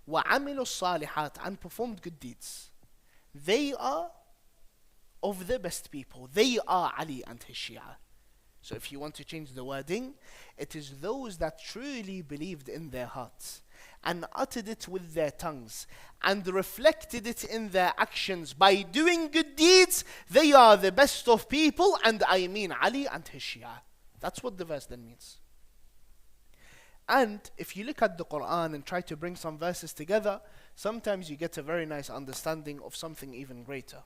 وَعَمِلُوا الصَّالِحَاتِ, and performed good deeds. They are of the best people. They are Ali and his Shia. So if you want to change the wording, it is those that truly believed in their hearts and uttered it with their tongues and reflected it in their actions by doing good deeds. They are the best of people, and I mean Ali and his Shia. That's what the verse then means. And if you look at the Quran and try to bring some verses together, sometimes you get a very nice understanding of something even greater.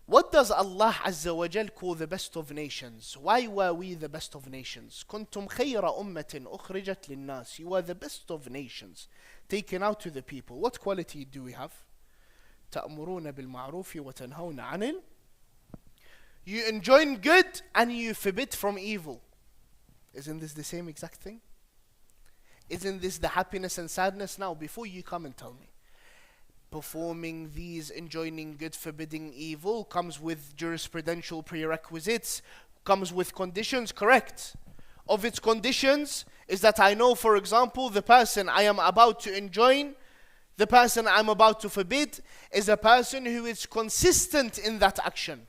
What does Allah Azza wa Jal call the best of nations? Why were we the best of nations? كنتم خير أمة أخرجت للناس. You are the best of nations, taken out to the people. What quality do we have? تأمرون بالمعروف وتنهون عن. You enjoin good and you forbid from evil. Isn't this the same exact thing? Isn't this the happiness and sadness? Now, before you come and tell me, performing these, enjoining good, forbidding evil, comes with jurisprudential prerequisites, comes with conditions, correct. Of its conditions is that I know, for example, the person I am about to enjoin, the person I'm about to forbid, is a person who is consistent in that action.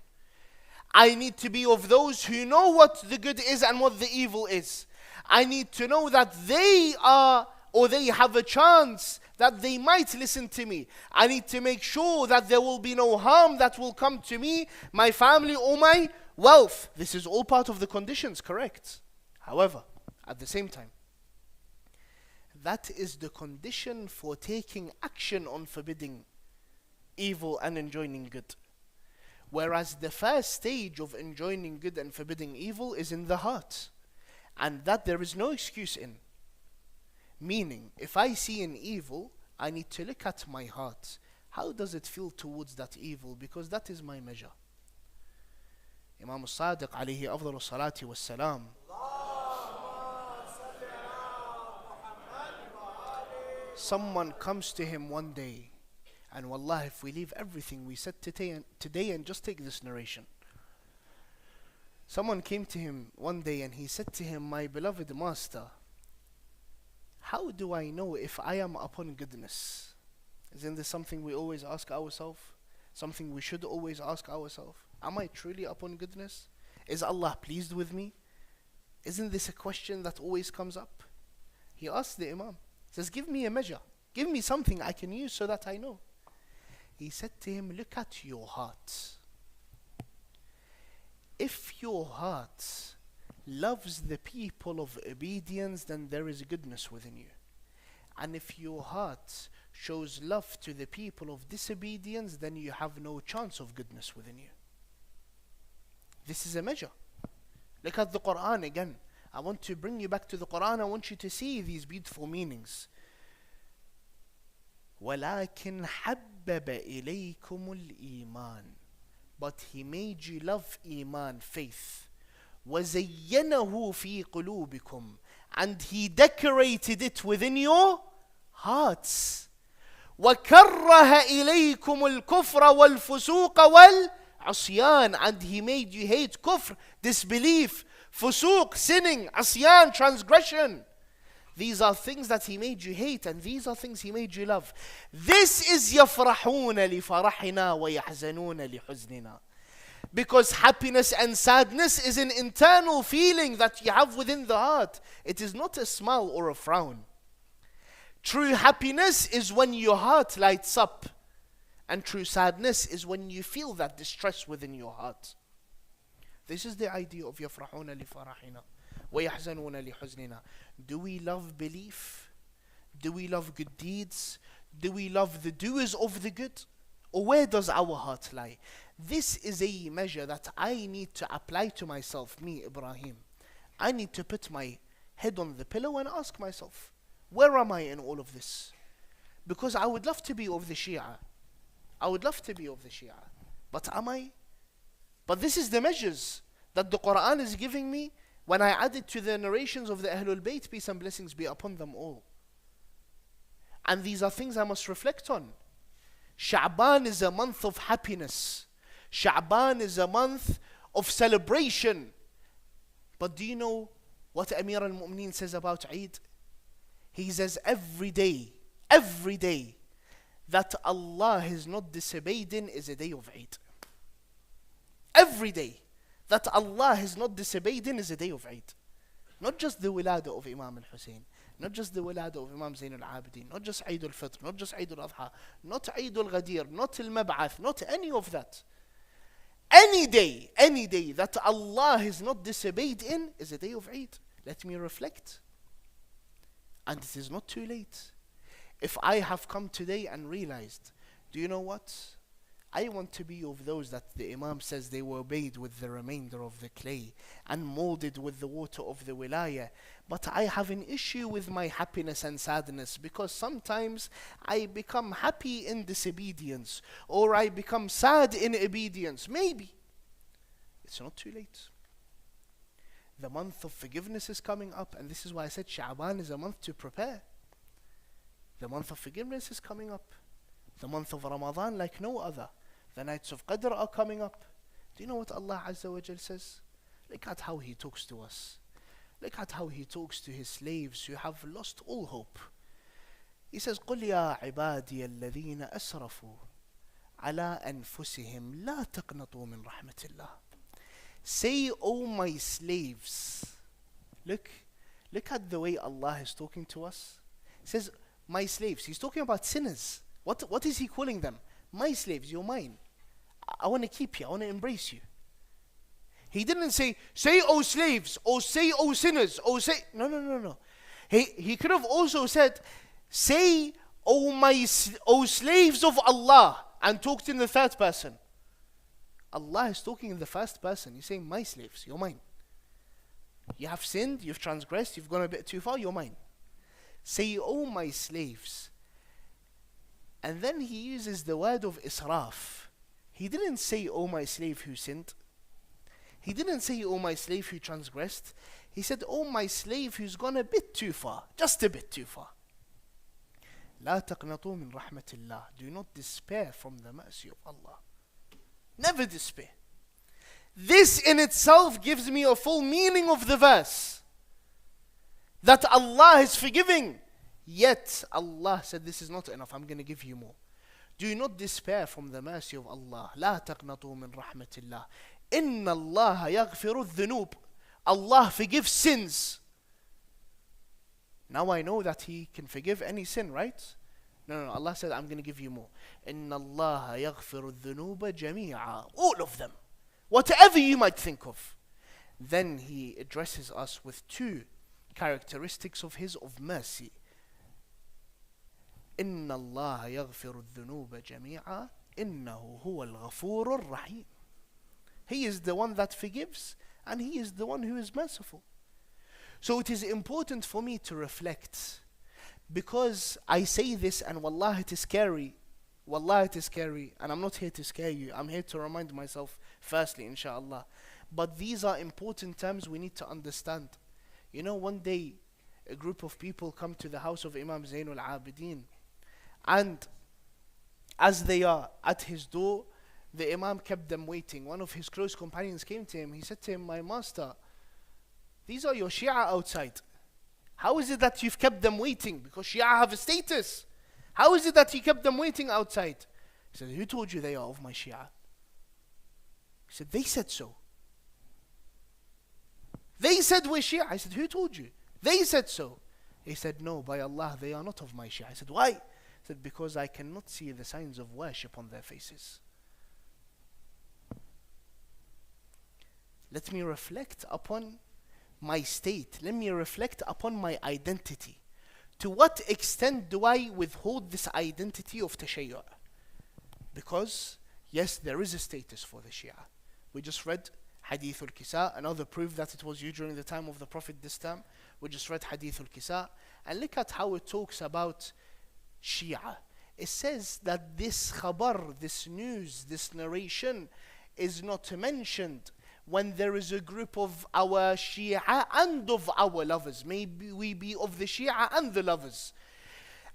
I need to be of those who know what the good is and what the evil is. I need to know that they are, or they have a chance that they might listen to me. I need to make sure that there will be no harm that will come to me, my family, or my wealth. This is all part of the conditions, correct? However, at the same time, that is the condition for taking action on forbidding evil and enjoining good. Whereas the first stage of enjoining good and forbidding evil is in the heart, and that there is no excuse in. Meaning, if I see an evil, I need to look at my heart. How does it feel towards that evil? Because that is my measure. Imam Sadiq alayhi afdalu salati was salam. Someone comes to him one day, and wallah, if we leave everything we said today and just take this narration. Someone came to him one day and he said to him, my beloved master, how do I know if I am upon goodness? Isn't this something we always ask ourselves? Something we should always ask ourselves? Am I truly upon goodness? Is Allah pleased with me? Isn't this a question that always comes up? He asked the Imam, says, give me a measure. Give me something I can use so that I know. He said to him, look at your heart. If your heart loves the people of obedience, then there is goodness within you. And if your heart shows love to the people of disobedience, then you have no chance of goodness within you. This is a measure. Look at the Quran again. I want to bring you back to the Quran. I want you to see these beautiful meanings. وَلَكِنْ حَبَّبَ إِلَيْكُمُ الْإِيمَانِ. But He made you love Iman, faith. وَزَيَّنَهُ فِي قُلُوبِكُمْ. And He decorated it within your hearts. وَكَرَّهَ إِلَيْكُمُ الْكُفْرَ وَالْفُسُوقَ وَالْعُصْيَانِ. And He made you hate kufr, disbelief, fusuq, sinning, asyan, transgression. These are things that He made you hate, and these are things He made you love. This is يَفْرَحُونَ لِفَرَحِنَا وَيَحْزَنُونَ لِحُزْنِنَا. Because happiness and sadness is an internal feeling that you have within the heart. It is not a smile or a frown. True happiness is when your heart lights up. And true sadness is when you feel that distress within your heart. This is the idea of يَفْرَحُونَ لِفَرَحِنَا وَيَحْزَنُونَ لِحُزْنِنَا. Do we love belief? Do we love good deeds? Do we love the doers of the good? Or where does our heart lie? This is a measure that I need to apply to myself, me, Ibrahim. I need to put my head on the pillow and ask myself, where am I in all of this? Because I would love to be of the Shia. I would love to be of the Shia. But am I? But this is the measures that the Quran is giving me when I add it to the narrations of the Ahlul Bayt, peace and blessings be upon them all. And these are things I must reflect on. Sha'ban is a month of happiness. Sha'ban is a month of celebration. But do you know what Amir al-Mu'mineen says about Eid? He says every day that Allah is not disobeyed in is a day of Eid. Every day that Allah is not disobeyed in is a day of Eid. Not just the Wiladat of Imam Husayn, not just the Wiladat of Imam Zayn al-Abidin, not just Eid al-Fitr, not just Eid al-Adha, not Eid al-Ghadir, not al-Mab'ath, not any of that. Any day that Allah is not disobeyed in is a day of Eid. Let me reflect. And it is not too late. If I have come today and realized, do you know what? I want to be of those that the Imam says they were bathed with the remainder of the clay and molded with the water of the wilayah. But I have an issue with my happiness and sadness because sometimes I become happy in disobedience or I become sad in obedience. Maybe. It's not too late. The month of forgiveness is coming up, and this is why I said Sha'ban is a month to prepare. The month of forgiveness is coming up. The month of Ramadan like no other. The nights of Qadr are coming up. Do you know what Allah Azza wa Jal says? Look at how He talks to us. Look at how He talks to His slaves who have lost all hope. He says, قُلْ يَا عِبَادِيَ الَّذِينَ أَسْرَفُوا عَلَىٰ أَنفُسِهِمْ لَا تَقْنَطُوا مِنْ رَحْمَةِ اللَّهِ. Say, O my slaves. Look at the way Allah is talking to us. He says, my slaves. He's talking about sinners. What is He calling them? My slaves, you're mine. I want to keep you. I want to embrace you. He didn't say, O slaves, or say, O sinners, or say, no. He could have also said, say, O slaves of Allah, and talked in the third person. Allah is talking in the first person. He's saying, my slaves, you're mine. You have sinned, you've transgressed, you've gone a bit too far, you're mine. Say, O my slaves. And then He uses the word of israf. He didn't say, O my slave who sinned. He didn't say, O my slave who transgressed. He said, O my slave who's gone a bit too far. Just a bit too far. لا تقنطوا من رحمة الله. Do not despair from the mercy of Allah. Never despair. This in itself gives me a full meaning of the verse. That Allah is forgiving. Yet Allah said, this is not enough, I'm going to give you more. Do not despair from the mercy of Allah. لا تقنطوا من رحمة الله. إن الله يغفر الذنوب. Allah forgives sins. Now I know that He can forgive any sin, right? No. Allah said, I'm going to give you more. إن الله يغفر الذنوب جميعا. All of them. Whatever you might think of. Then He addresses us with two characteristics of His of mercy. إن الله يغفر الذنوب جميعا إنه هو الغفور الرحيم. He is the one that forgives, and He is the one who is merciful. So it is important for me to reflect, because I say this and wallah it is scary. Wallah it is scary, and I'm not here to scare you. I'm here to remind myself firstly, inshallah. But these are important terms we need to understand. You know, one day a group of people come to the house of Imam Zainul Abidin, and as they are at his door, the Imam kept them waiting. One of his close companions came to him. He said to him, "My master, these are your Shia outside. How is it that you've kept them waiting? Because Shia have a status. How is it that you kept them waiting outside?" He said, "Who told you they are of my Shia?" He said, "They said so." "They said we're Shia." I said, "Who told you?" "They said so." He said, "No, by Allah, they are not of my Shia." I said, "Why?" He said, "Because I cannot see the signs of worship on their faces." Let me reflect upon my state. Let me reflect upon my identity. To what extent do I withhold this identity of Tashayyu'? Because, yes, there is a status for the Shia. We just read Hadith al-Kisa, another proof that it was you during the time of the Prophet this time. We just read Hadith al-Kisa, and look at how it talks about Shia. It says that this khabar, this news, this narration is not mentioned when there is a group of our Shia and of our lovers. Maybe we be of the Shia and the lovers.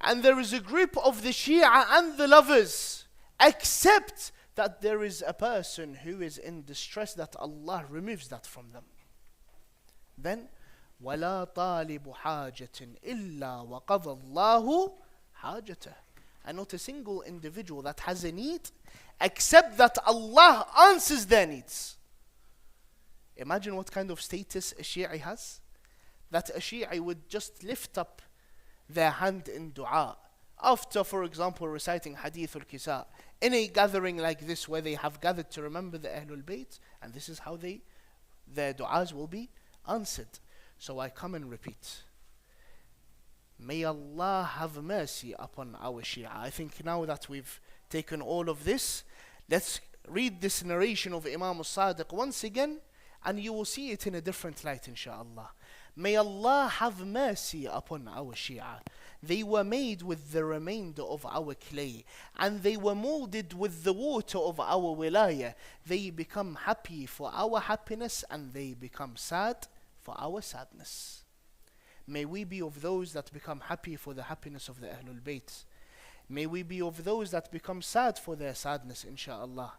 And there is a group of the Shia and the lovers, except that there is a person who is in distress, that Allah removes that from them. Then, وَلَا طَالِبُ حَاجَةٍ إِلَّا وَقَضَى اللَّهُ حَاجَةً. And not a single individual that has a need, except that Allah answers their needs. Imagine what kind of status a Shi'i has. That a Shi'i would just lift up their hand in dua after, for example, reciting Hadith al-Kisa in a gathering like this where they have gathered to remember the Ahlul Bayt, and this is how their du'as will be answered. So I come and repeat. May Allah have mercy upon our Shia. I think now that we've taken all of this, let's read this narration of Imam al-Sadiq once again, and you will see it in a different light, inshaAllah. May Allah have mercy upon our Shia. They were made with the remainder of our clay, and they were molded with the water of our wilayah. They become happy for our happiness, and they become sad for our sadness. May we be of those that become happy for the happiness of the Ahlul Bayt. May we be of those that become sad for their sadness, inshaAllah.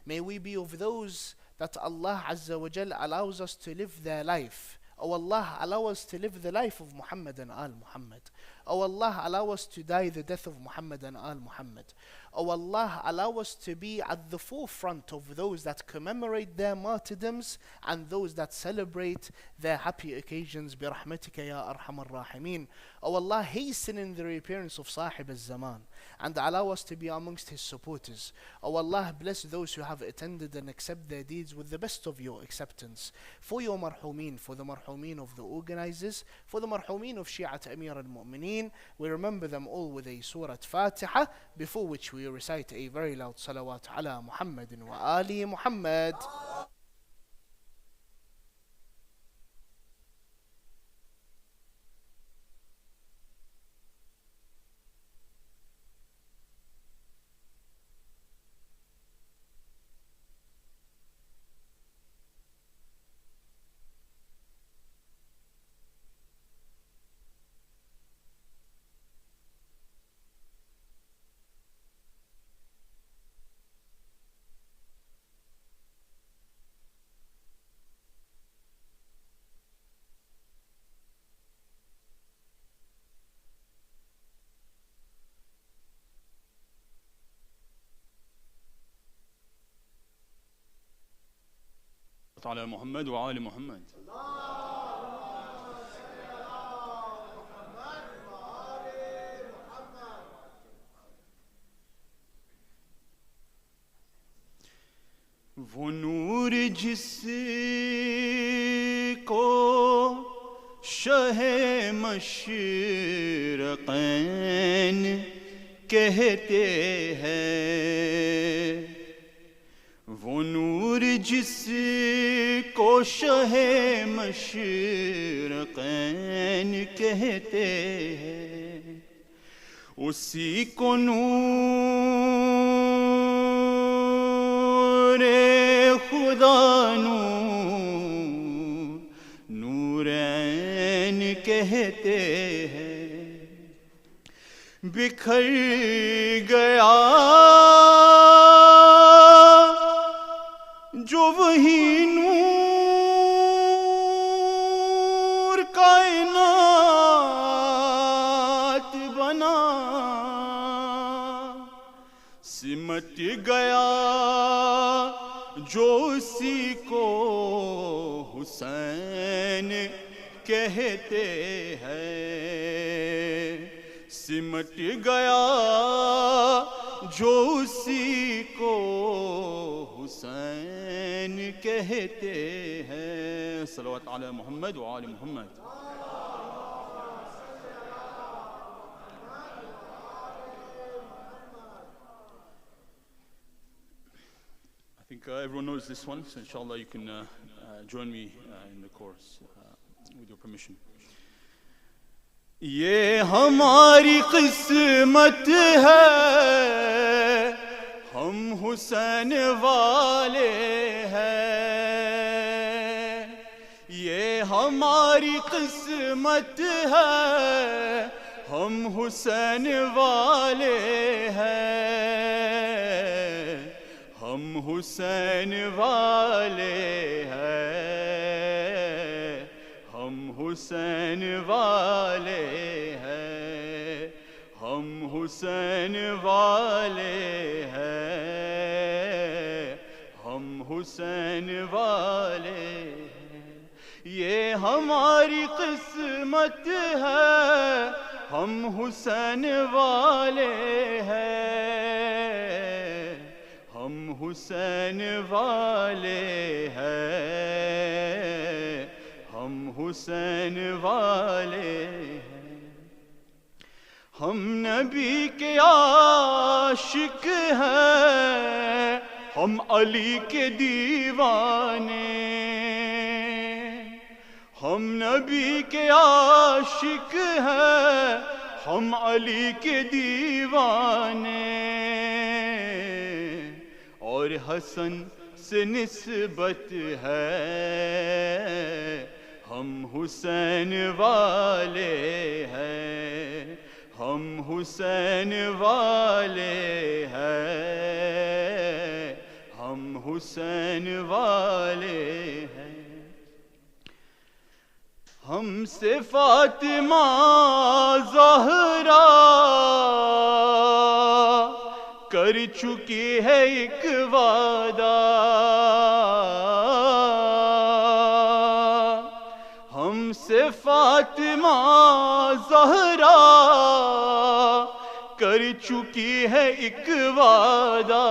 May we be of those that Allah Azza wa Jal allows us to live their life. Oh Allah, allow us to live the life of Muhammad and Al Muhammad. Oh Allah, allow us to die the death of Muhammad and Al Muhammad. Oh Allah, allow us to be at the forefront of those that commemorate their martyrdoms and those that celebrate their happy occasions. Birahmatika ya arhamar rahimin. Oh Allah, hasten in the reappearance of Sahib al-Zaman and allow us to be amongst his supporters. Oh Allah, bless those who have attended and accept their deeds with the best of your acceptance. For your marhumin, for the marhumin of the organizers, for the marhumin of Shi'at Amir al-Mu'mineen, we remember them all with a Surah Fatiha, before which we recite a very loud salawat ala Muhammadin wa ali Muhammad. على محمد وآل محمد. वो नूर जिसको शहे मशरक़ैन कहते हैं, वो وہ نور جس کو شہ مشرقین کہتے ہیں، اسی کو نور خدا نورین کہتے ہیں۔ بکھر گیا جو وہی نور کائنات بنا، سمٹ گیا جو اسی کو حسین کہتے ہیں، سمٹ گیا جو اسی کو حسین کہتے ہیں۔ صلوات علی محمد و آل محمد۔ I think everyone knows this one, so inshallah you can join me in the chorus with your permission. یہ ہماری قسمت ہے، ہم حسین والے ہیں، یہ ہماری قسمت ہے، ہم حسین والے ہیں، ہم حسین والے ہیں، ہم حسین والے ہیں، ہم حسین والے ہیں، ہم حسین والے ہیں۔ یہ ہماری قسمت ہے، ہم حسین والے ہیں، ہم حسین والے ہیں، ہم حسین والے ہیں۔ ہم نبی کے عاشق ہیں، ہم علی کے دیوانے، ہم نبی کے عاشق ہیں، ہم علی کے دیوانے، اور حسن سے نسبت ہے، ہم حسین والے ہیں، ہم حسین والے ہیں، ہم حسین والے ہیں۔ ہم سے فاطمہ زہرا کر چکی ہے ایک وعدہ، ہم سے فاطمہ زہرا کر چکی ہے ایک وعدہ،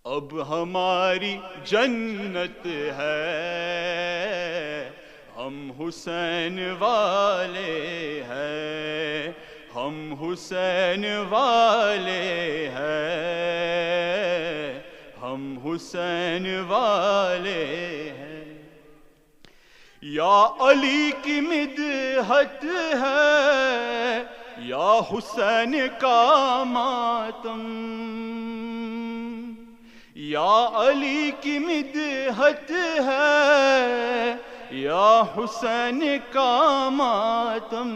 اب ہماری جنت ہے، ہم حسین والے ہیں، ہم حسین والے ہیں، ہم حسین والے ہیں۔ یا علی کی مدحت ہے، یا حسین کا ماتم، یا علی کی مدحت ہے، یا حسین کا ماتم،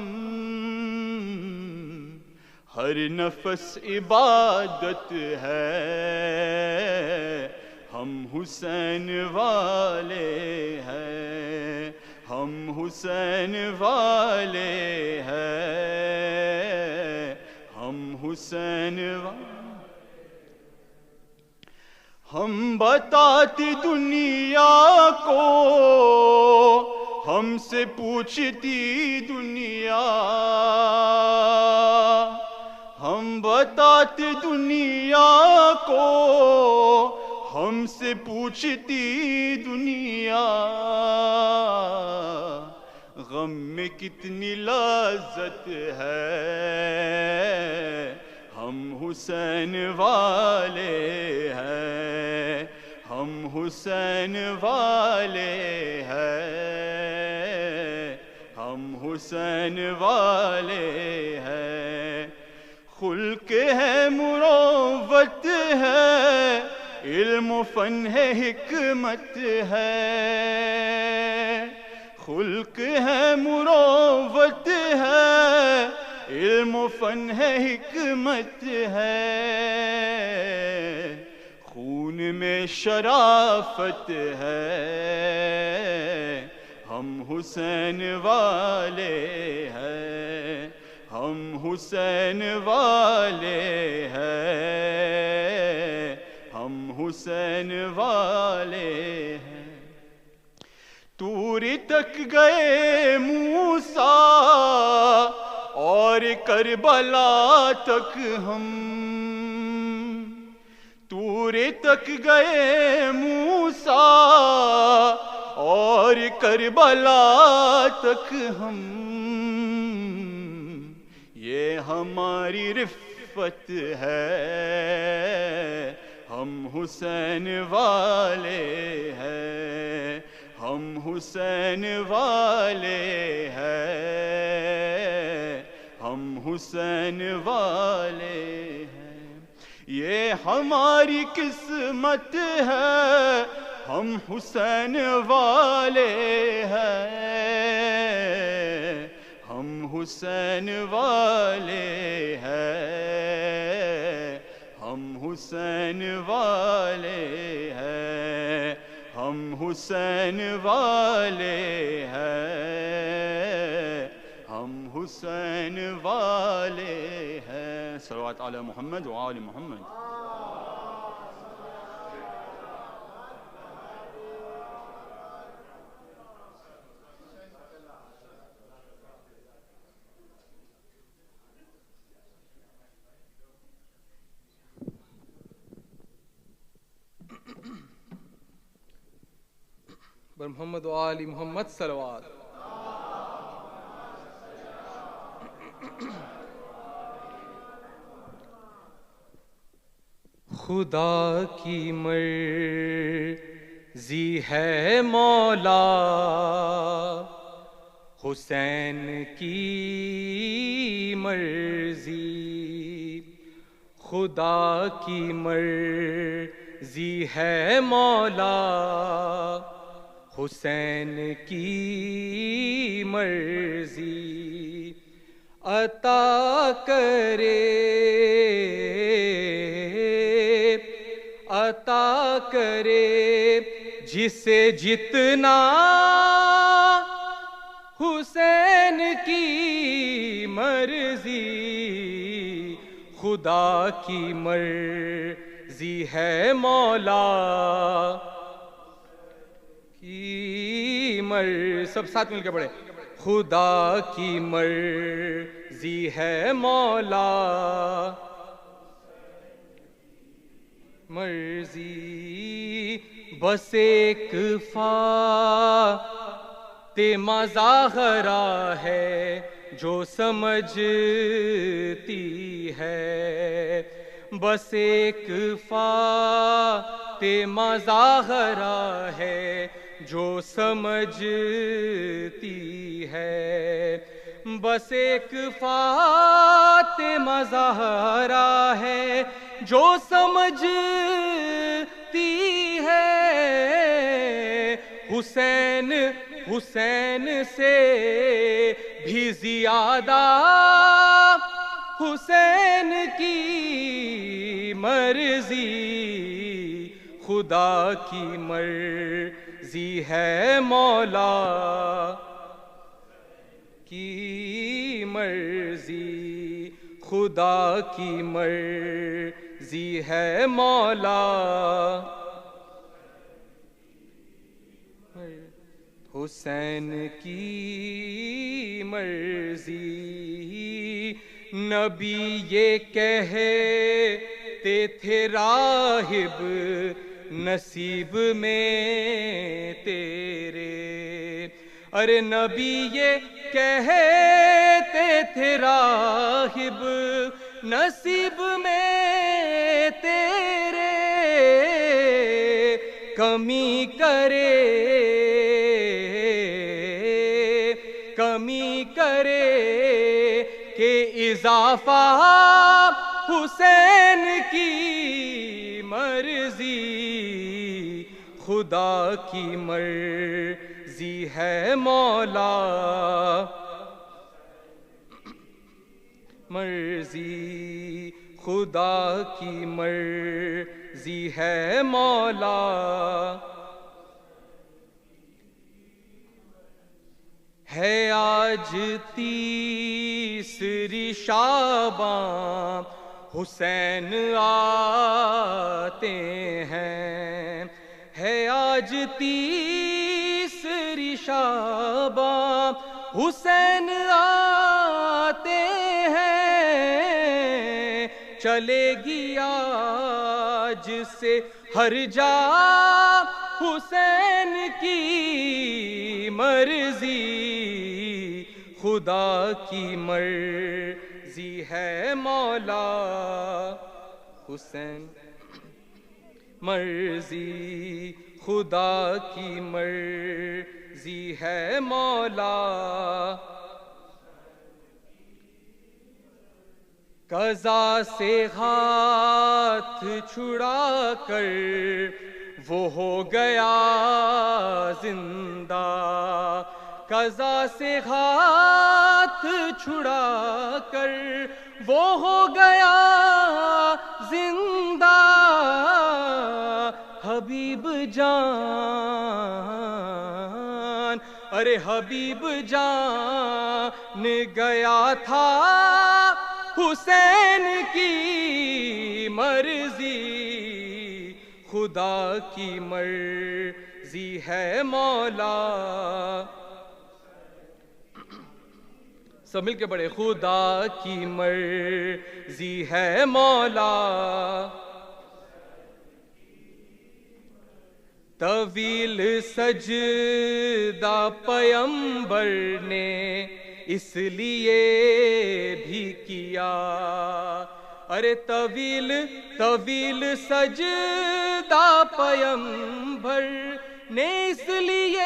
ہر نفس عبادت ہے، ہم حسین والے ہیں، ہم حسین والے ہیں، ہم حسین والے۔ ہم بتاتی دنیا کو، ہم سے پوچھتی دنیا، ہم بتاتے دنیا کو، ہم سے پوچھتی دنیا، غم میں کتنی لذت ہے، ہم حسین والے ہیں، ہم حسین والے ہیں، ہم حسین والے ہیں. خلق ہے مروت ہے، علم و فن ہے حکمت ہے. خلق ہے مروت ہے، علم و فن ہے حکمت ہے. خون میں شرافت ہے، ہم حسین والے ہیں، ہم حسین والے ہیں، ہم حسین والے ہیں. طور تک گئے موسیٰ اور کربلا تک ہم، طور تک گئے موسیٰ اور کربلا تک ہم. یہ ہماری رفت ہے، ہم حسین والے ہیں، ہم حسین والے ہیں، ہم حسین والے ہیں. یہ ہماری قسمت ہے، ہم حسین والے ہیں، ہم حسین والے ہیں، ہم حسین والے ہیں، ہم حسین والے ہیں، ہم حسین والے ہیں. صلوات علی محمد و آل محمد. بر محمد و آل محمد صلوات. خدا کی مرضی ہے مولا، حسین کی مرضی. خدا کی مرضی ہے مولا، حسین کی مرضی. عطا کرے، عطا کرے جسے جتنا، حسین کی مرضی. خدا کی مرضی ہے مولا کی سب ساتھ مل کے پڑھے. خدا کی مرضی ہے مولا، مرضی. بس ایک فاطمہ زہرا ہے جو سمجھتی ہے. بس ایک فاطمہ زہرا ہے جو سمجھتی ہے. بس ایک فاطمہ زہرا ہے جو سمجھتی ہے. حسین، حسین سے بھی زیادہ حسین کی مرضی. خدا کی مرضی ہے مولا کی مرضی. خدا کی مرضی ہے مولا. حسین کی مرضی. نبی یہ کہتے تھے راہب نصیب میں تیرے. ارے نبی یہ کہتے تھے راہب نصیب میں تیرے کمی کرے کہ اضافہ حسین کی مرضی خدا کی مرضی ہے مولا مرضی خدا کی مرضی ہے مولا ہے آج تیسری شعبان حسین آتے ہیں ہے آج تیسری شعبان حسین آتے ہیں چلے گی آج سے ہر جا حسین کی مرضی خدا کی مرضی ہے مولا حسین مرضی خدا کی مرضی ہے مولا قضا سے ہاتھ چھڑا کر وہ ہو گیا زندہ قضا سے ہاتھ چھڑا کر وہ ہو گیا زندہ حبیب جان ارے حبیب جان گیا تھا حسین کی مرضی خدا کی مرضی ہے مولا سب مل کے بڑے خدا کی مرضی ہے مولا طویل سجدہ پیمبر نے اس لیے بھی کیا ارے طویل سجدہ پیمبر نے اس لیے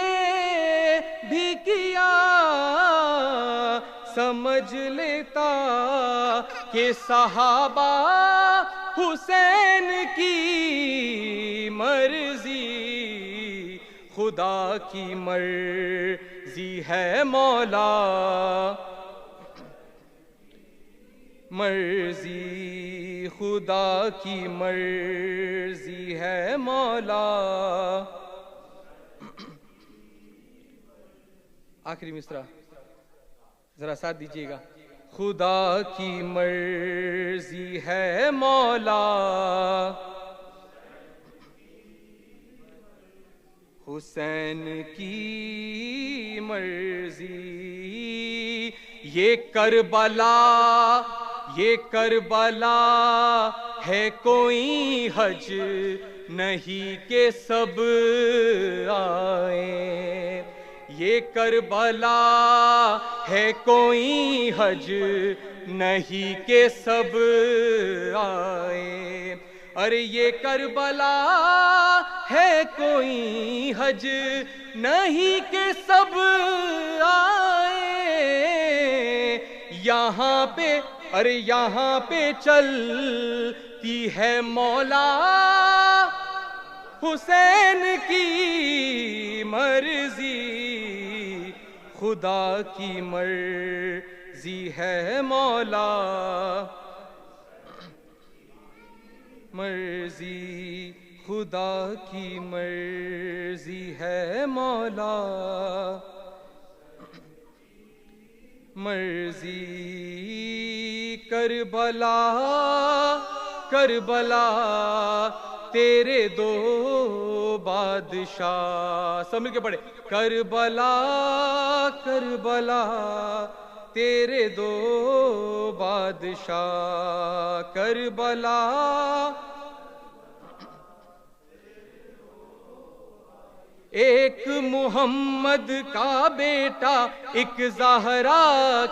بھی کیا سمجھ لیتا کہ صحابہ حسین کی مرضی خدا کی مرضی ہے مولا مرضی خدا کی مرضی ہے مولا آخری مصرع ذرا ساتھ دیجیے گا خدا کی مرضی ہے مولا حسین کی مرضی یہ کربلا ہے کوئی حج نہیں کہ سب آئیں یہ کربلا ہے کوئی حج نہیں کہ سب آئیں ارے یہ کربلا ہے کوئی حج نہیں کہ سب آئیں یہاں پہ چلتی ہے مولا حسین کی مرضی خدا کی مرضی ہے مولا مرضی خدا کی مرضی ہے مولا مرضی کربلا تیرے دو بادشاہ سب مل کے پڑھے کربلا تیرے دو بادشاہ کربلا ایک محمد کا بیٹا ایک زہرا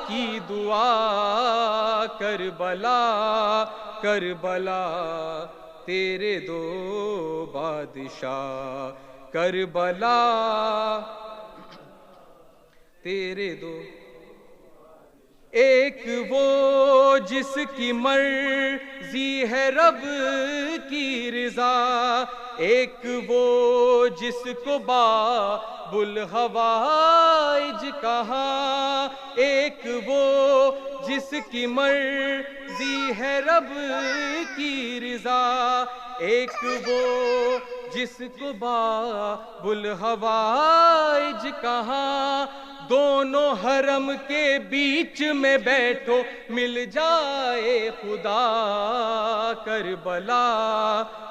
کی دعا کربلا کربلا تیرے دو بادشاہ کربلا تیرے دو ایک وہ جس کی مرضی ہے رب کی رضا ایک وہ جس کو باب الحوائج کہا ایک وہ جس کی مرضی ہے رب کی رضا ایک وہ جس کو باب الحوائج کہا دونوں حرم کے بیچ میں بیٹھو مل جائے خدا کربلا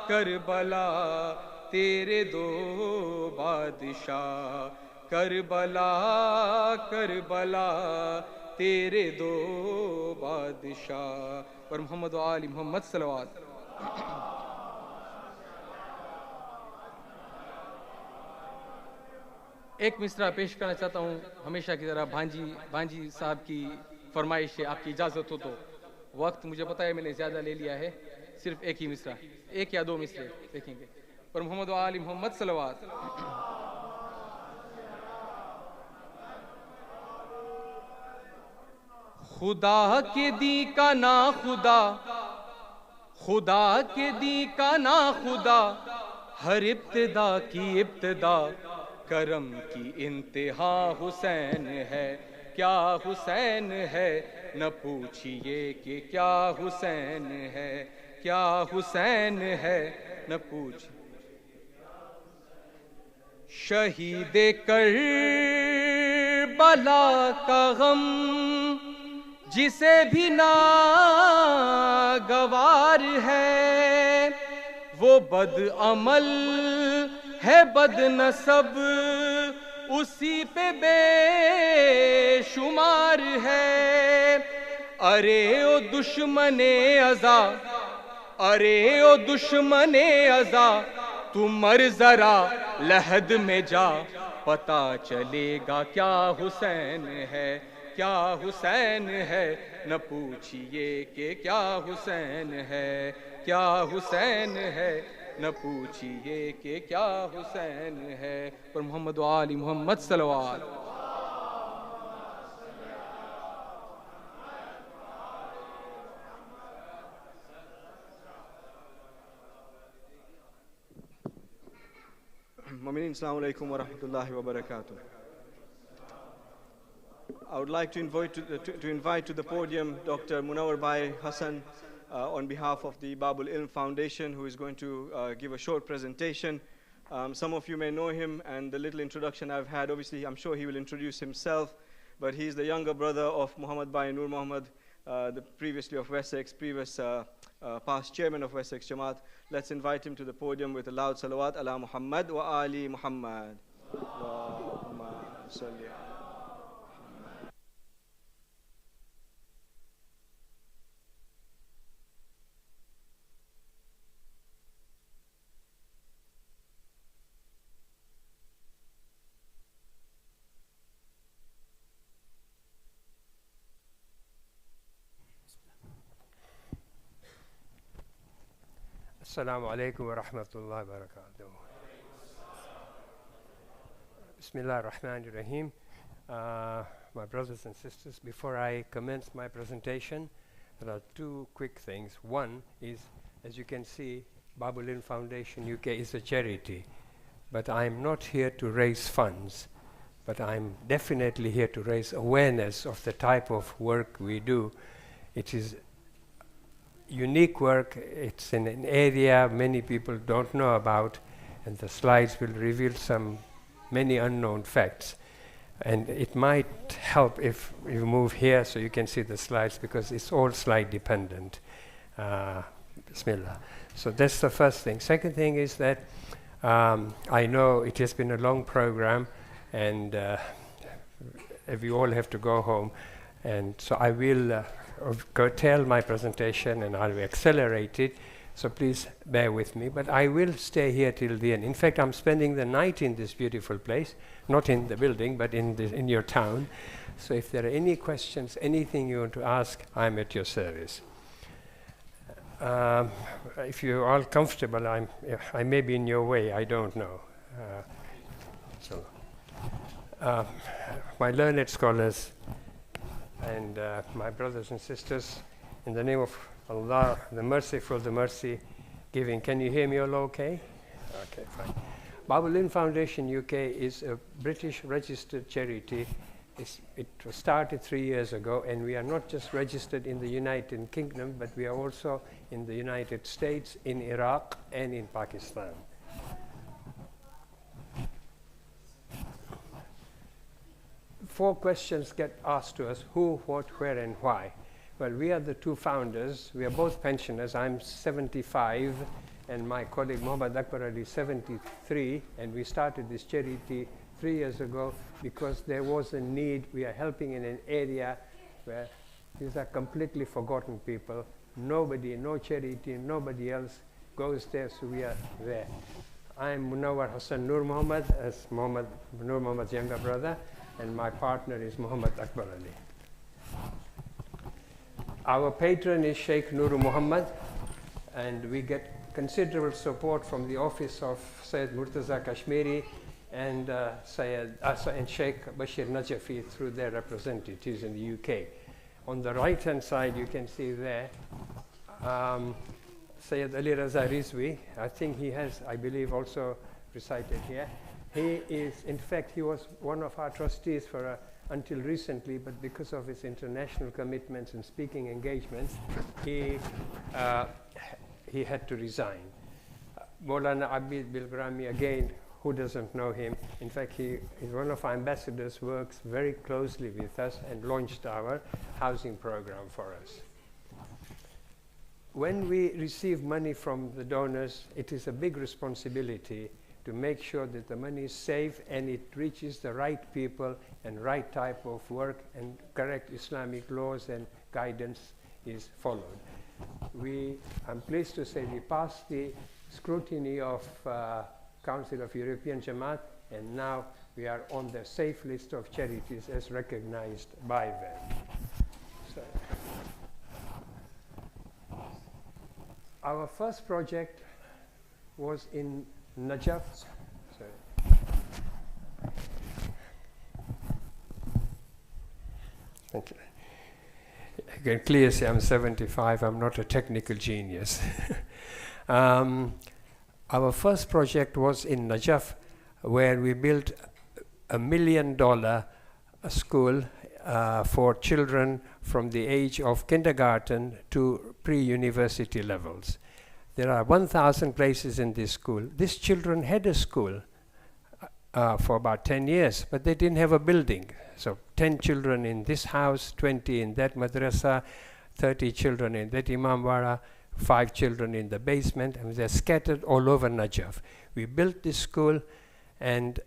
کربلا تیرے دو بادشاہ کربلا کربلا تیرے دو بادشاہ پر محمد و آل محمد صلوات ایک مصرع پیش کرنا چاہتا ہوں ہمیشہ کی طرح بھانجی صاحب کی فرمائش ہے آپ کی اجازت ہو تو وقت مجھے پتا ہے میں نے زیادہ لے لیا ہے صرف ایک ہی مصرع ایک یا دو مصرے دیکھیں گے پر محمد و آل محمد صلوات خدا کے دی کا نا خدا خدا کے دی کا نا خدا ہر ابتدا کی ابتدا کرم کی انتہا حسین ہے کیا حسین ہے نہ پوچھئے کہ کیا حسین ہے کیا حسین ہے نہ پوچھ شہید کربلا کا غم جسے بھی ناگوار ہے وہ بد عمل ہے بد نسب اسی پہ بے شمار ہے ارے او دشمن ازا ارے او دشمن ازا تو مر ذرا لحد میں جا پتا چلے گا کیا حسین ہے کیا حسین ہے نہ پوچھئے کہ کیا حسین ہے کیا حسین ہے نہ پوچھئے کہ کیا حسین ہے پر محمد و آل محمد صلوات Mu'mineen, Assalamu alaikum wa rahmatullahi wa barakatuh. I would like to invite to the podium Dr. Munawar Bhai Hassan on behalf of the Babul Ilm Foundation, who is going to give a short presentation. Some of you may know him, and the little introduction I've had, obviously I'm sure he will introduce himself, but he's the younger brother of Muhammad Bhai Nur Muhammad, previously of Wessex, past chairman of Wessex Jamaat. Let's invite him to the podium with a loud salawat ala Muhammad wa ali Muhammad. Allahumma salli ala Assalamu alaikum wa rahmatullahi wa barakatuh. Bismillah ar-Rahman ar-Rahim. My brothers and sisters, before I commence my presentation, there are two quick things. One is, as you can see, Babul Ilm Foundation UK is a charity, but I'm not here to raise funds, but I'm definitely here to raise awareness of the type of work we do. It is unique work. It's in an area many people don't know about, and the slides will reveal many unknown facts. And it might help if you move here so you can see the slides, because it's all slide dependent. Bismillah. So that's the first thing. Second thing is that I know it has been a long program, and we all have to go home, and so I will curtail my presentation and I'll accelerate it So please bear with me, but I will stay here till the end. In fact, I'm spending the night in this beautiful place, not in the building, but in your town. So if there are any questions, anything you want to ask, I'm at your service. If you're all comfortable, I may be in your way, I don't know. My learned scholars and my brothers and sisters, in the name of Allah, the merciful, the mercy giving. Can you hear me all okay? Okay, fine. Babylon Foundation UK is a British registered charity. It was started 3 years ago, and we are not just registered in the United Kingdom, but we are also in the United States, in Iraq, and in Pakistan. Four questions get asked to us: who, what, where, and why. Well, we are the two founders. We are both pensioners. I'm 75, and my colleague Muhammad Akbar Ali 73, and we started this charity 3 years ago because there was a need. We are helping in an area where these are completely forgotten people. Nobody, no charity, nobody else goes there, so we are there. I'm Munawar Hassan Nur Muhammad, as Nur Muhammad's younger brother, and my partner is Muhammad Akbar Ali. Our patron is Sheikh Nur Muhammad, and we get considerable support from the office of Sayyid Murtaza Kashmiri and Sheikh Bashir Najafi through their representatives in the UK. On the right-hand side, you can see there Sayyid Ali Raza Rizvi. I think he has, I believe, also recited here. He is, in fact, he was one of our trustees for until recently, but because of his international commitments and speaking engagements, he had to resign. Maulana Abid Bilgrami, again, who doesn't know him? In fact, he is one of our ambassadors, works very closely with us and launched our housing program for us. When we receive money from the donors, it is a big responsibility to make sure that the money is safe and it reaches the right people and right type of work, and correct Islamic laws and guidance is followed. I'm pleased to say we passed the scrutiny of Council of European Jamaat, and now we are on the safe list of charities as recognized by them. So, our first project was in Najaf. Thank you. You can clearly see I'm 75, I'm not a technical genius. Our first project was in Najaf, where we built $1 million school for children from the age of kindergarten to pre-university levels. There are 1,000 places in this school. These children had a school for about 10 years, but they didn't have a building. So 10 children in this house, 20 in that madrasa, 30 children in that imamwara, 5 children in the basement, and they're scattered all over Najaf. We built this school, and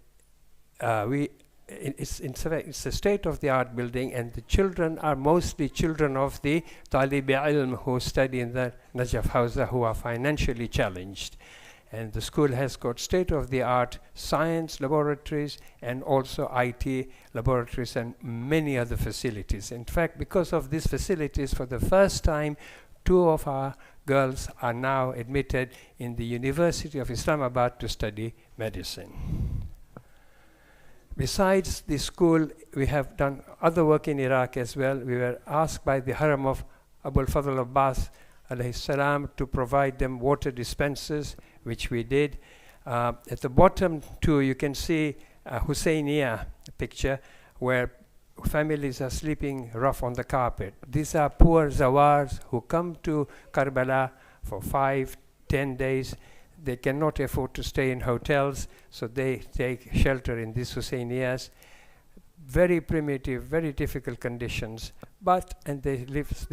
it's a state-of-the-art building, and the children are mostly children of the Talib Ilm who study in the Najaf Hawza, who are financially challenged. And the school has got state-of-the-art science laboratories and also IT laboratories and many other facilities. In fact, because of these facilities, for the first time, 2 of our girls are now admitted in the University of Islamabad to study medicine. Besides the school, we have done other work in Iraq as well. We were asked by the Haram of Abul Fadl Abbas alayhi salam to provide them water dispensers, which we did. At the bottom too, you can see a Husayniyah picture where families are sleeping rough on the carpet. These are poor zawars who come to Karbala for 5-10 days. They cannot afford to stay in hotels, so they take shelter in these Husayniyas. Very primitive, very difficult conditions, and they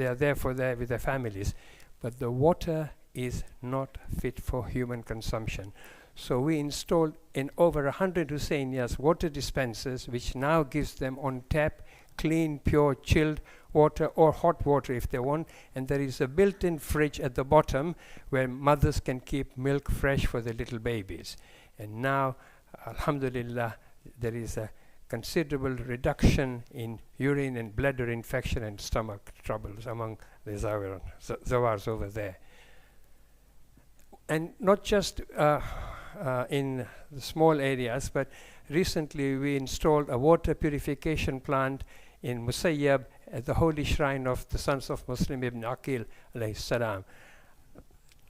are there with their families. But the water is not fit for human consumption. So we installed in over 100 Husayniyas water dispensers, which now gives them on tap clean, pure, chilled water or hot water if they want. And there is a built-in fridge at the bottom where mothers can keep milk fresh for their little babies. And now, alhamdulillah, there is a considerable reduction in urine and bladder infection and stomach troubles among the Zawars over there. And not just in the small areas, but recently we installed a water purification plant in Musayyab at the holy shrine of the sons of Muslim ibn Aqil alayhi salam.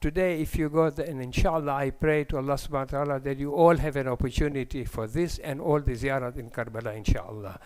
Today, if you go there, and inshallah, I pray to Allah subhanahu wa ta'ala that you all have an opportunity for this and all the ziyarat in Karbala, inshallah.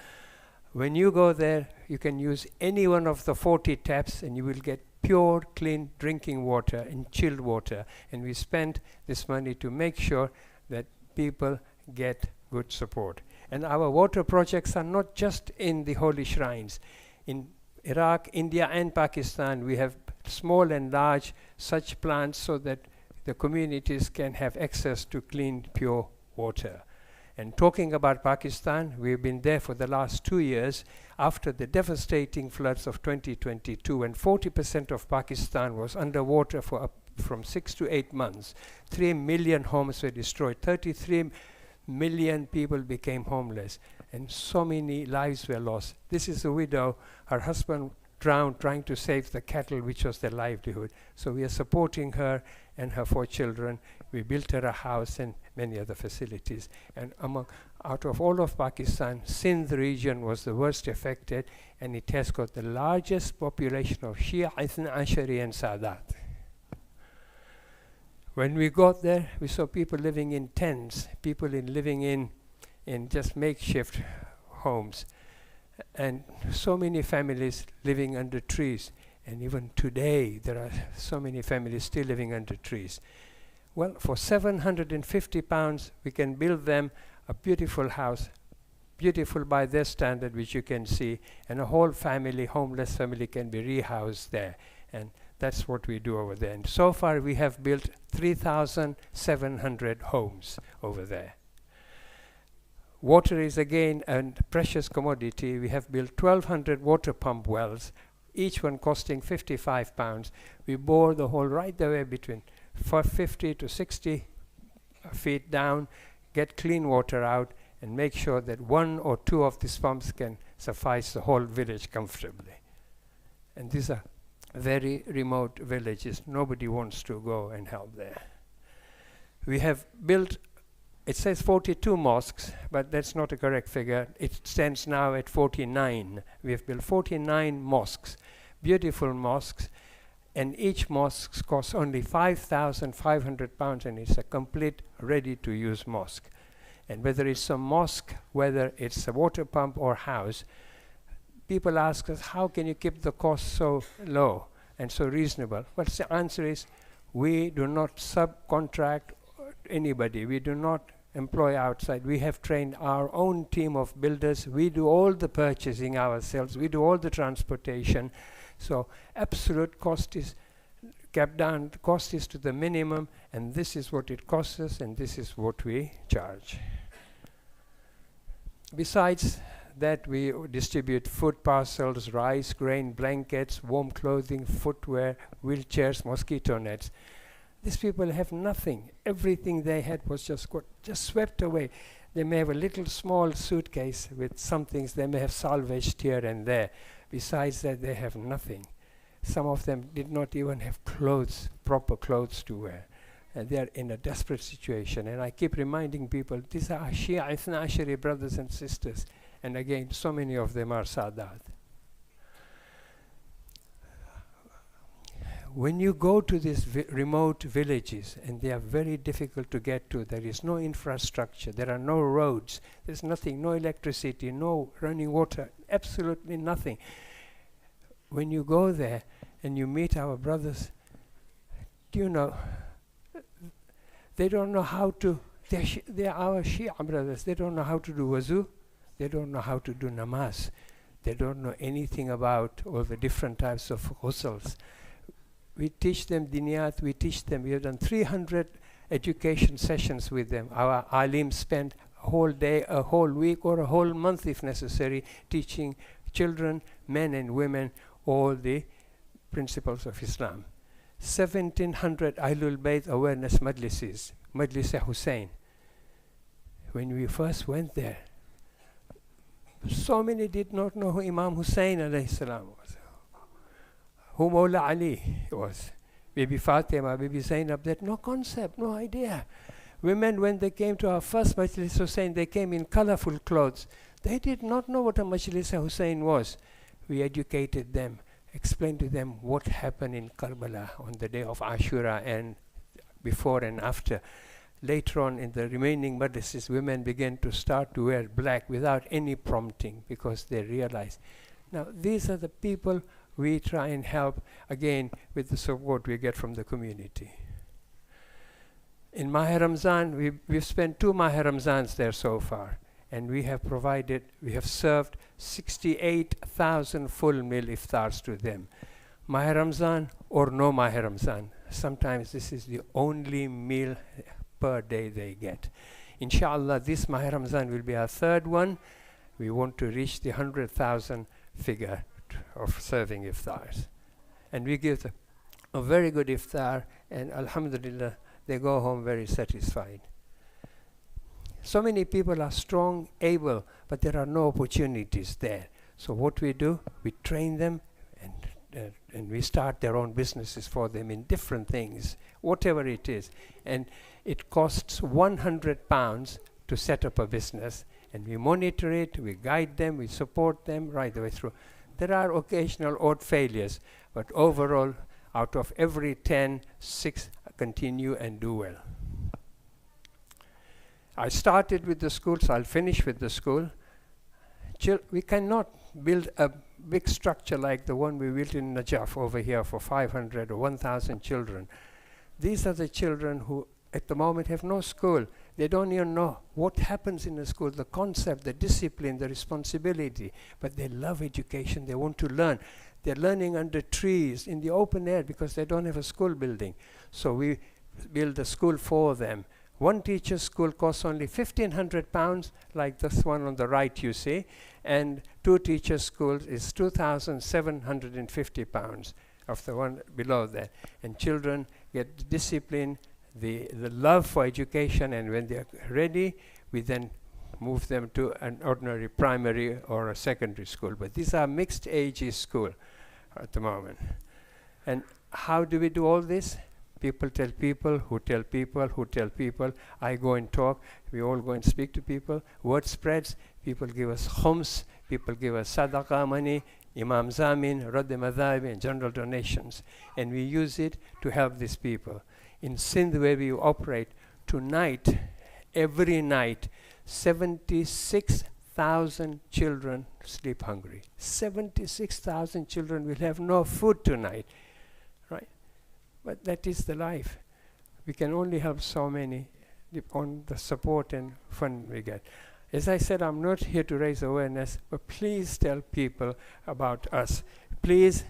When you go there, you can use any one of the 40 taps and you will get pure, clean drinking water and chilled water. And we spent this money to make sure that people get good support. And our water projects are not just in the holy shrines. In Iraq, India, and Pakistan, we have small and large such plants so that the communities can have access to clean, pure water. And talking about Pakistan, we've been there for the last 2 years after the devastating floods of 2022, and 40% of Pakistan was underwater for from 6 to 8 months. 3 million homes were destroyed. 33 million people became homeless, and so many lives were lost. This is a widow. Her husband drowned trying to save the cattle, which was their livelihood. So we are supporting her and her 4 children. We built her a house and many other facilities. And out of all of Pakistan, Sindh region was the worst affected, and it has got the largest population of Shia, Ithna Ashari, and Sadat. When we got there, we saw people living in tents, people living in just makeshift homes, and so many families living under trees. And even today, there are so many families still living under trees. Well, for £750, we can build them a beautiful house, beautiful by their standard, which you can see, and a whole family, homeless family, can be rehoused there. And that's what we do over there. And so far, we have built 3,700 homes over there. Water is again a precious commodity. We have built 1,200 water pump wells, each one costing £55. We bore the hole right the way between 50 to 60 feet down, get clean water out, and make sure that 1 or 2 of these pumps can suffice the whole village comfortably. And these are very remote villages. Nobody wants to go and help there. We have built, it says 42 mosques, but that's not a correct figure. It stands now at 49. We have built 49 mosques, beautiful mosques, and each mosque costs only £5,500, and it's a complete ready-to-use mosque. And whether it's a mosque, whether it's a water pump or house, people ask us, how can you keep the cost so low and so reasonable? Well, the answer is, we do not subcontract anybody. We do not employ outside. We have trained our own team of builders. We do all the purchasing ourselves. We do all the transportation. So absolute cost is kept down. The cost is to the minimum, and this is what it costs us, and this is what we charge. Besides that, we distribute food parcels, rice, grain, blankets, warm clothing, footwear, wheelchairs, mosquito nets. These people have nothing. Everything they had was just swept away. They may have a little small suitcase with some things they may have salvaged here and there. Besides that, they have nothing. Some of them did not even have clothes, proper clothes to wear. And they are in a desperate situation. And I keep reminding people, these are Shia Ithna Ashari brothers and sisters. And again, so many of them are Sadat. When you go to these remote villages, and they are very difficult to get to, there is no infrastructure, there are no roads, there's nothing, no electricity, no running water, absolutely nothing. When you go there and you meet our brothers, do you know, they don't know how to, they're our Shia brothers, they don't know how to do wuzu, they don't know how to do namaz, they don't know anything about all the different types of ghusls. We teach them diniyat, we have done 300 education sessions with them. Our alim spend a whole day, a whole week, or a whole month if necessary, teaching children, men and women, all the principles of Islam. 1700 Ahlul Bayt awareness majlises, Majlis Husayn. When we first went there, so many did not know who Imam Husayn alayhi salam was, who Mawla Ali was, Bibi Fatima, Bibi Zainab. They had no concept, no idea. Women, when they came to our first Majlis Husayn, they came in colorful clothes. They did not know what a Majlis Husayn was. We educated them, explained to them what happened in Karbala on the day of Ashura and before and after. Later on in the remaining madrasas, women began to start to wear black without any prompting because they realized. Now, these are the people we try and help, again, with the support we get from the community. In Maha Ramzan, we've spent 2 Maha Ramzans there so far, and we have served 68,000 full meal iftars to them. Maha Ramzan or no Maha Ramzan, sometimes this is the only meal per day they get. Inshallah, this Maha Ramzan will be our 3rd one. We want to reach the 100,000 figure of serving iftars. And we give a very good iftar, and alhamdulillah, they go home very satisfied. So many people are strong, able, but there are no opportunities there. So what we do, we train them, and we start their own businesses for them in different things, whatever it is. And it costs £100 to set up a business, and we monitor it, we guide them, we support them right the way through. There are occasional odd failures, but overall, out of every 10, 6 continue and do well. I started with the school, so I'll finish with the school. We cannot build a big structure like the one we built in Najaf over here for 500 or 1,000 children. These are the children who at the moment have no school. They don't even know what happens in the school, the concept, the discipline, the responsibility, but they love education, they want to learn. They're learning under trees, in the open air, because they don't have a school building. So we build a school for them. One teacher's school costs only £1,500, like this one on the right you see, and 2 teachers' schools is £2,750 of the one below that. And children get the discipline, the love for education, and when they're ready, we then move them to an ordinary primary or a secondary school. But these are mixed ages school at the moment. And how do we do all this? People tell people, who tell people, who tell people. I go and talk, we all go and speak to people. Word spreads, people give us khums, people give us sadaqah money, Imam Zamin, Radd Madhab, and general donations. And we use it to help these people. In Sindh, where we operate, tonight, every night, 76,000 children sleep hungry. 76,000 children will have no food tonight, right? But that is the life. We can only help so many on the support and fund we get. As I said, I'm not here to raise awareness, but please tell people about us. Please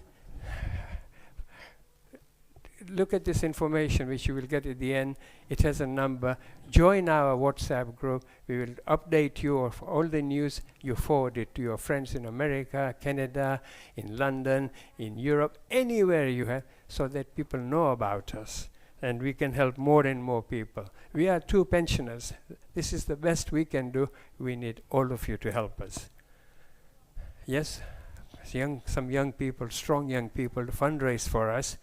look at this information, which you will get at the end. It has a number. Join our WhatsApp group. We will update you of all the news. You forward it to your friends in America, Canada, in London, in Europe, anywhere you have, so that people know about us. And we can help more and more people. We are 2 pensioners. This is the best we can do. We need all of you to help us. Yes, some young people, strong young people, fundraise for us.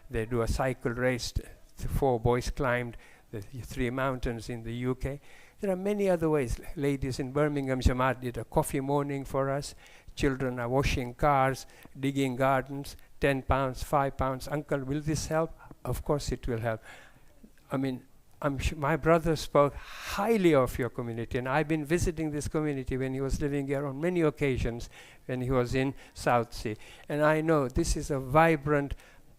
They do a cycle race. 4 boys climbed the 3 mountains in the UK. There are many other ways. Ladies in Birmingham Jamaat did a coffee morning for us. Children are washing cars, digging gardens, £10, £5. Uncle, will this help? Of course it will help. I mean, my brother spoke highly of your community, and I've been visiting this community when he was living here on many occasions when he was in South Sea. And I know this is a vibrant,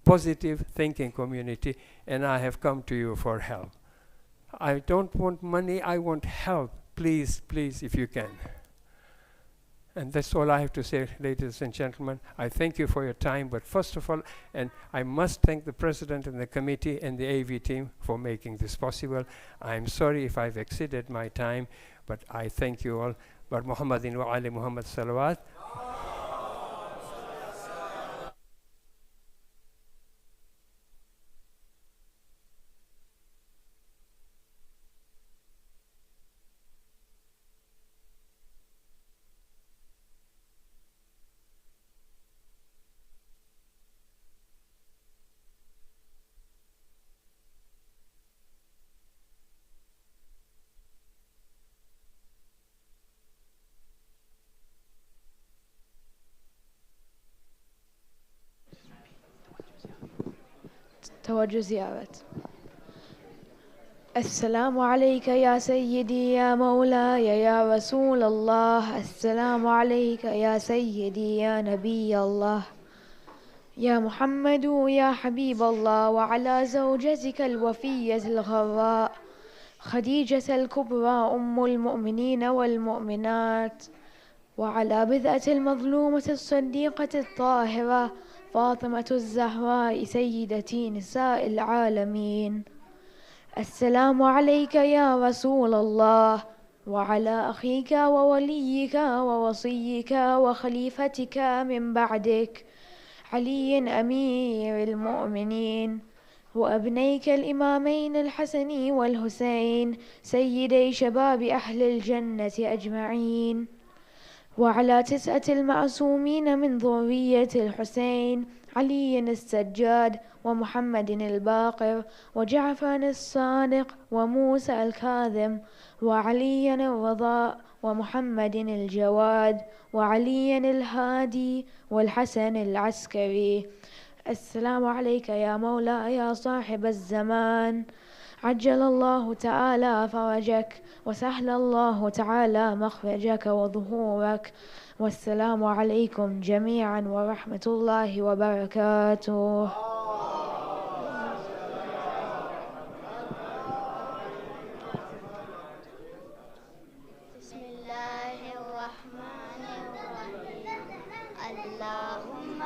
positive thinking community, and I have come to you for help. I don't want money, I want help. Please, please, if you can. And that's all I have to say, ladies and gentlemen. I thank you for your time, but first of all, and I must thank the President and the committee and the AV team for making this possible. I'm sorry if I've exceeded my time, but I thank you all. Bar Muhammadin wa ali Muhammad salawat. توجه زيارة. السلام عليك يا سيدي يا مولاي يا رسول الله، السلام عليك يا سيدي يا نبي الله، يا محمد يا حبيب الله، وعلى زوجتك الوفية الغراء خديجة الكبرى أم المؤمنين والمؤمنات، وعلى بذأة المظلومة الصديقة الطاهرة فاطمة الزهراء سيدتي نساء العالمين. السلام عليك يا رسول الله، وعلى أخيك ووليك ووصيك وخليفتك من بعدك علي أمير المؤمنين، وأبنيك الإمامين الحسن والحسين سيدي شباب أهل الجنة أجمعين، وعلى 9 المعصومين من ذرية الحسين علي السجاد ومحمد الباقر وجعفر الصادق وموسى الكاظم وعلي الرضا ومحمد الجواد وعلي الهادي والحسن العسكري. السلام عليك يا مولاي يا صاحب الزمان، عجل الله تعالى فرجك وسهل الله تعالى مخرجك وظهورك، والسلام عليكم جميعا ورحمة الله وبركاته. بسم الله الرحمن الرحيم. اللهم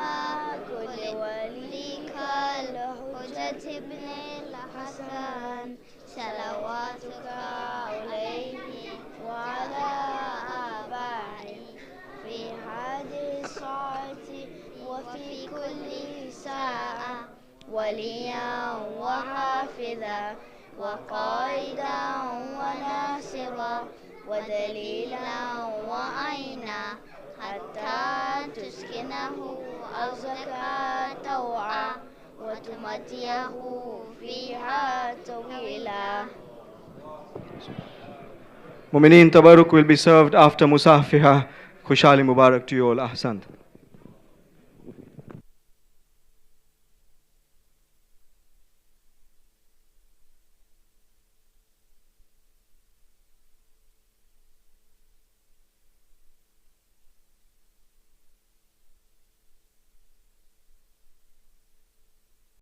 كل وليك الحجة ابن الحسن صلواتك عليه وعلى آبائه في هذه الساعة وفي كل ساعة وليا وحافظا وقائدا وناصرا ودليلا وعينا حتى تسكنه أرضك طوعا وتمتيه فيها طويلا. Mu'mineen Tabarruk will be served after Musafiha. Khushali Mubarak to you all. Ahsant.